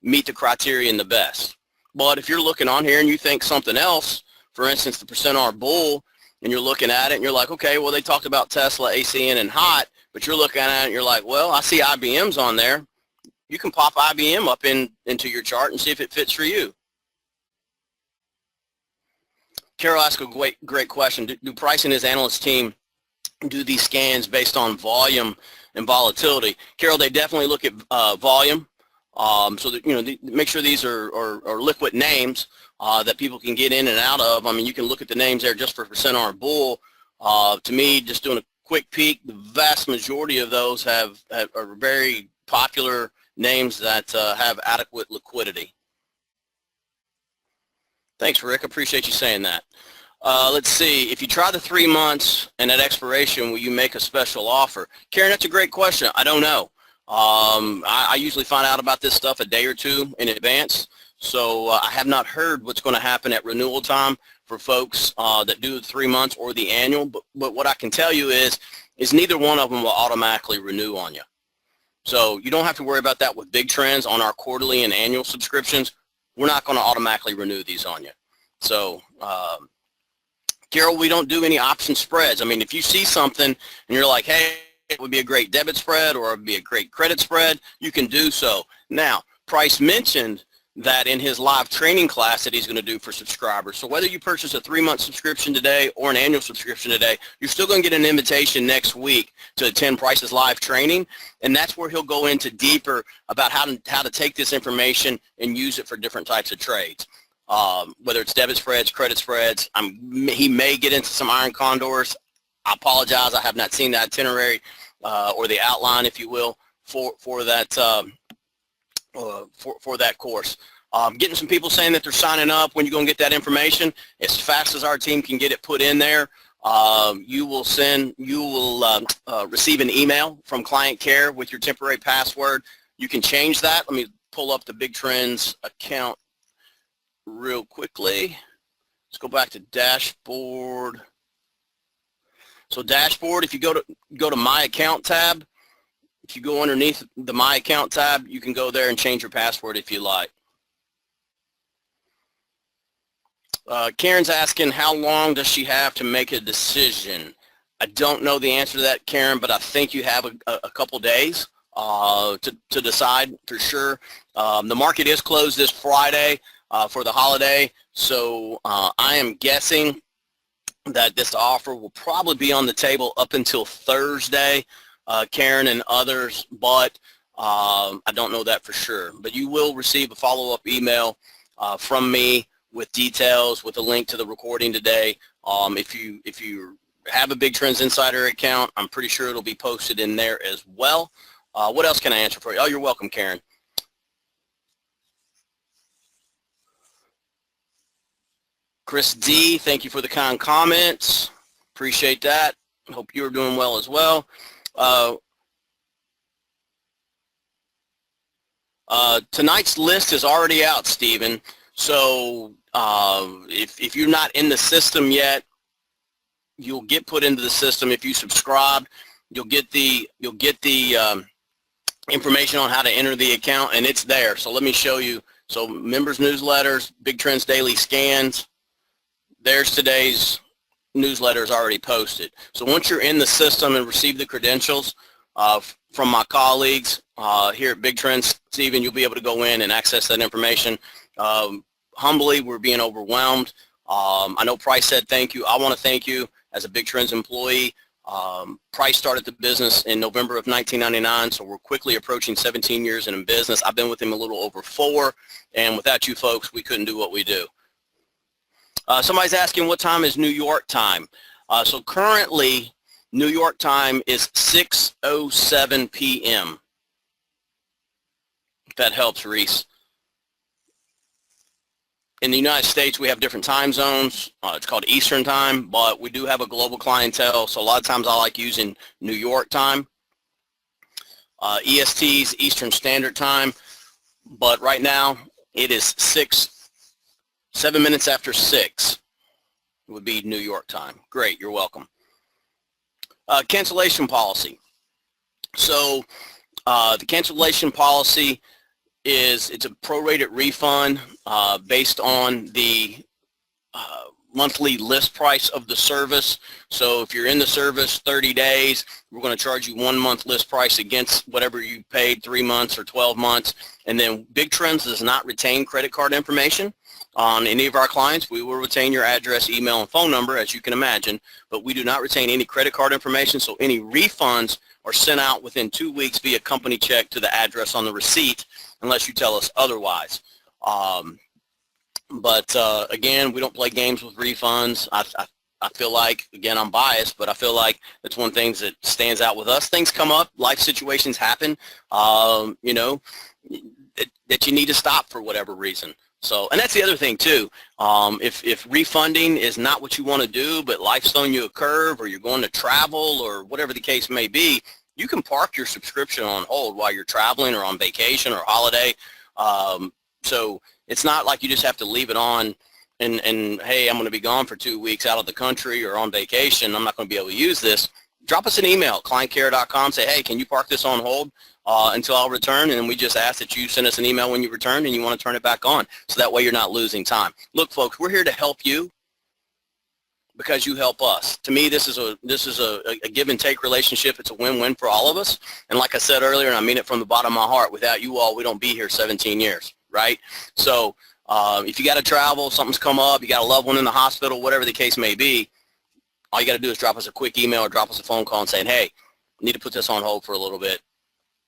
Speaker 2: meet the criterion the best. But if you're looking on here and you think something else, for instance, the % bull, and you're looking at it and you're like, okay, well, they talked about Tesla, ACN, and HOT, but you're looking at it and you're like, well, I see IBM's on there. You can pop IBM up into your chart and see if it fits for you. Carol asked a great question. Do Price and his analyst team do these scans based on volume and volatility? Carol, they definitely look at volume. So that, make sure these are liquid names that people can get in and out of. I mean, you can look at the names there just for % bull. To me, just doing a quick peek, the vast majority of those are very popular names that have adequate liquidity. Thanks, Rick. Appreciate you saying that. Let's see. If you try the 3 months and at expiration, will you make a special offer? Karen, that's a great question. I don't know. I usually find out about this stuff a day or 2 in advance, so I have not heard what's going to happen at renewal time for folks that do the 3 months or the annual, but what I can tell you is neither one of them will automatically renew on you. So you don't have to worry about that with Big Trends on our quarterly and annual subscriptions. We're not going to automatically renew these on you. So, Carol, we don't do any option spreads. I mean, if you see something and you're like, hey, it would be a great debit spread or it would be a great credit spread, you can do so. Now, Price mentioned that in his live training class that he's going to do for subscribers. So whether you purchase a 3-month subscription today or an annual subscription today, you're still going to get an invitation next week to attend Price's live training, and that's where he'll go into deeper about how to take this information and use it for different types of trades. Whether it's debit spreads, credit spreads, he may get into some iron condors. I apologize, I have not seen the itinerary or the outline, if you will, for that for that course. Getting some people saying that they're signing up. When you're going to get that information, as fast as our team can get it put in there, you will receive an email from client care with your temporary password. You can change that. Let me pull up the Big Trends account real quickly. Let's go back to dashboard. So dashboard, if you go to My Account tab, if you go underneath the My Account tab, you can go there and change your password if you like. Karen's asking, how long does she have to make a decision? I don't know the answer to that, Karen, but I think you have a couple days to decide for sure. The market is closed this Friday for the holiday, so I am guessing that this offer will probably be on the table up until Thursday, Karen and others, but I don't know that for sure. But you will receive a follow-up email from me with details, with a link to the recording today. If you have a Big Trends Insider account, I'm pretty sure it'll be posted in there as well. What else can I answer for you? Oh, you're welcome, Karen. Chris D, thank you for the kind comments. Appreciate that. Hope you're doing well as well. Tonight's list is already out, Stephen. So if you're not in the system yet, you'll get put into the system. If you subscribe, you'll get the information on how to enter the account, and it's there. So let me show you. So members newsletters, Big Trends daily scans. There's today's newsletter is already posted. So once you're in the system and receive the credentials from my colleagues here at Big Trends, Stephen, you'll be able to go in and access that information. Humbly, we're being overwhelmed. I know Price said thank you. I want to thank you as a Big Trends employee. Price started the business in November of 1999, so we're quickly approaching 17 years in business. I've been with him a little over 4, and without you folks, we couldn't do what we do. Somebody's asking what time is New York time. So currently, New York time is 6:07 p.m. If that helps, Reese. In the United States, we have different time zones. It's called Eastern time, but we do have a global clientele, so a lot of times I like using New York time. EST is Eastern Standard Time, but right now it is 7 minutes after 6. It would be New York time. Great, you're welcome. Cancellation policy. So the cancellation policy it's a prorated refund based on the monthly list price of the service. So if you're in the service 30 days, we're going to charge you 1 month list price against whatever you paid 3 months or 12 months. And then Big Trends does not retain credit card information on any of our clients. We will retain your address, email, and phone number, as you can imagine, but we do not retain any credit card information. So any refunds are sent out within 2 weeks via company check to the address on the receipt, unless you tell us otherwise. But again, we don't play games with refunds. I feel like, again, I'm biased, but I feel like that's one thing that stands out with us. Things come up, life situations happen, you know, that you need to stop for whatever reason. So, and that's the other thing too. If refunding is not what you want to do, but life's thrown you a curve, or you're going to travel, or whatever the case may be, you can park your subscription on hold while you're traveling or on vacation or holiday. So it's not like you just have to leave it on and hey, I'm going to be gone for 2 weeks out of the country or on vacation. I'm not going to be able to use this. Drop us an email, clientcare.com. Say, hey, can you park this on hold until I'll return? And we just ask that you send us an email when you return and you want to turn it back on. So that way you're not losing time. Look, folks, we're here to help you because you help us. To me, this is a give and take relationship. It's a win-win for all of us. And like I said earlier, and I mean it from the bottom of my heart, without you all, we don't be here 17 years, right? So if you got to travel, something's come up, you got a loved one in the hospital, whatever the case may be, all you got to do is drop us a quick email or drop us a phone call and saying, hey, I need to put this on hold for a little bit.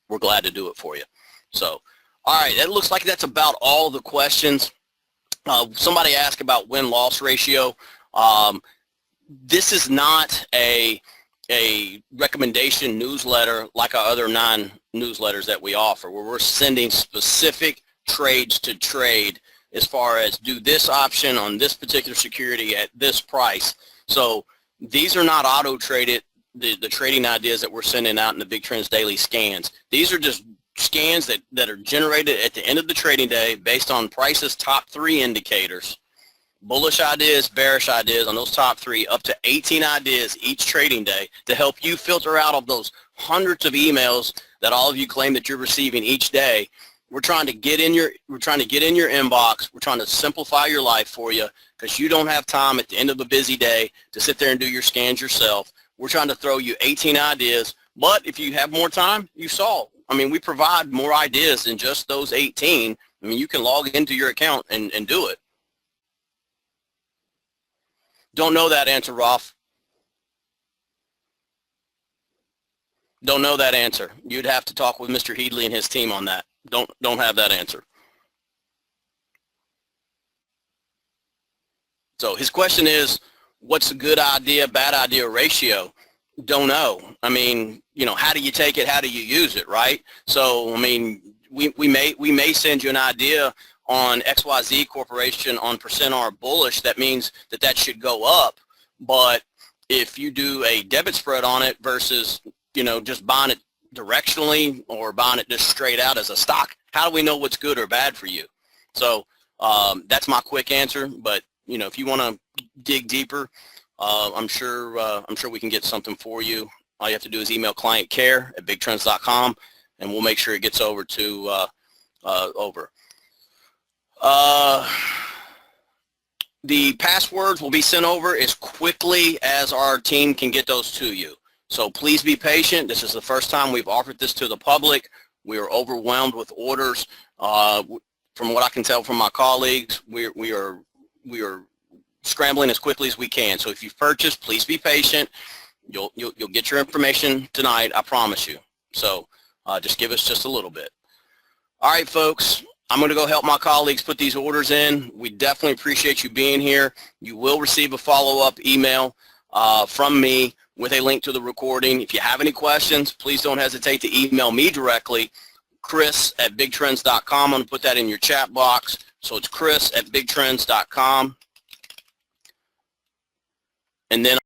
Speaker 2: We're glad to do it for you. So, all right, it looks like that's about all the questions. Somebody asked about win-loss ratio. This is not a recommendation newsletter like our other 9 newsletters that we offer, where we're sending specific trades to trade as far as do this option on this particular security at this price. So these are not auto-traded, the trading ideas that we're sending out in the Big Trends Daily Scans. These are just scans that are generated at the end of the trading day based on price's top 3 indicators. Bullish ideas, bearish ideas on those top 3, up to 18 ideas each trading day to help you filter out of those hundreds of emails that all of you claim that you're receiving each day. We're trying to get in your inbox. We're trying to simplify your life for you because you don't have time at the end of a busy day to sit there and do your scans yourself. We're trying to throw you 18 ideas, but if you have more time, you saw. I mean, we provide more ideas than just those 18. I mean, you can log into your account and do it. Don't know that answer, Rolf. Don't know that answer. You'd have to talk with Mr. Headley and his team on that. Don't have that answer. So his question is, what's a good idea, bad idea ratio? Don't know. I mean, you know, how do you take it? How do you use it, right? So, I mean, we may send you an idea on XYZ Corporation on %R bullish. That means that should go up. But if you do a debit spread on it versus, you know, just buying it directionally or buying it just straight out as a stock, how do we know what's good or bad for you? So that's my quick answer. But, you know, if you want to dig deeper, I'm sure we can get something for you. All you have to do is email clientcare@bigtrends.com, and we'll make sure it gets over to the passwords will be sent over as quickly as our team can get those to you. So please be patient. This is the first time we've offered this to the public. We are overwhelmed with orders. From what I can tell from my colleagues, we are scrambling as quickly as we can. So if you've purchased, please be patient. You'll get your information tonight, I promise you. So just give us just a little bit. All right, folks. I'm going to go help my colleagues put these orders in. We definitely appreciate you being here. You will receive a follow-up email from me with a link to the recording. If you have any questions, please don't hesitate to email me directly, Chris@bigtrends.com. I'm going to put that in your chat box So it's Chris at bigtrends.com. And then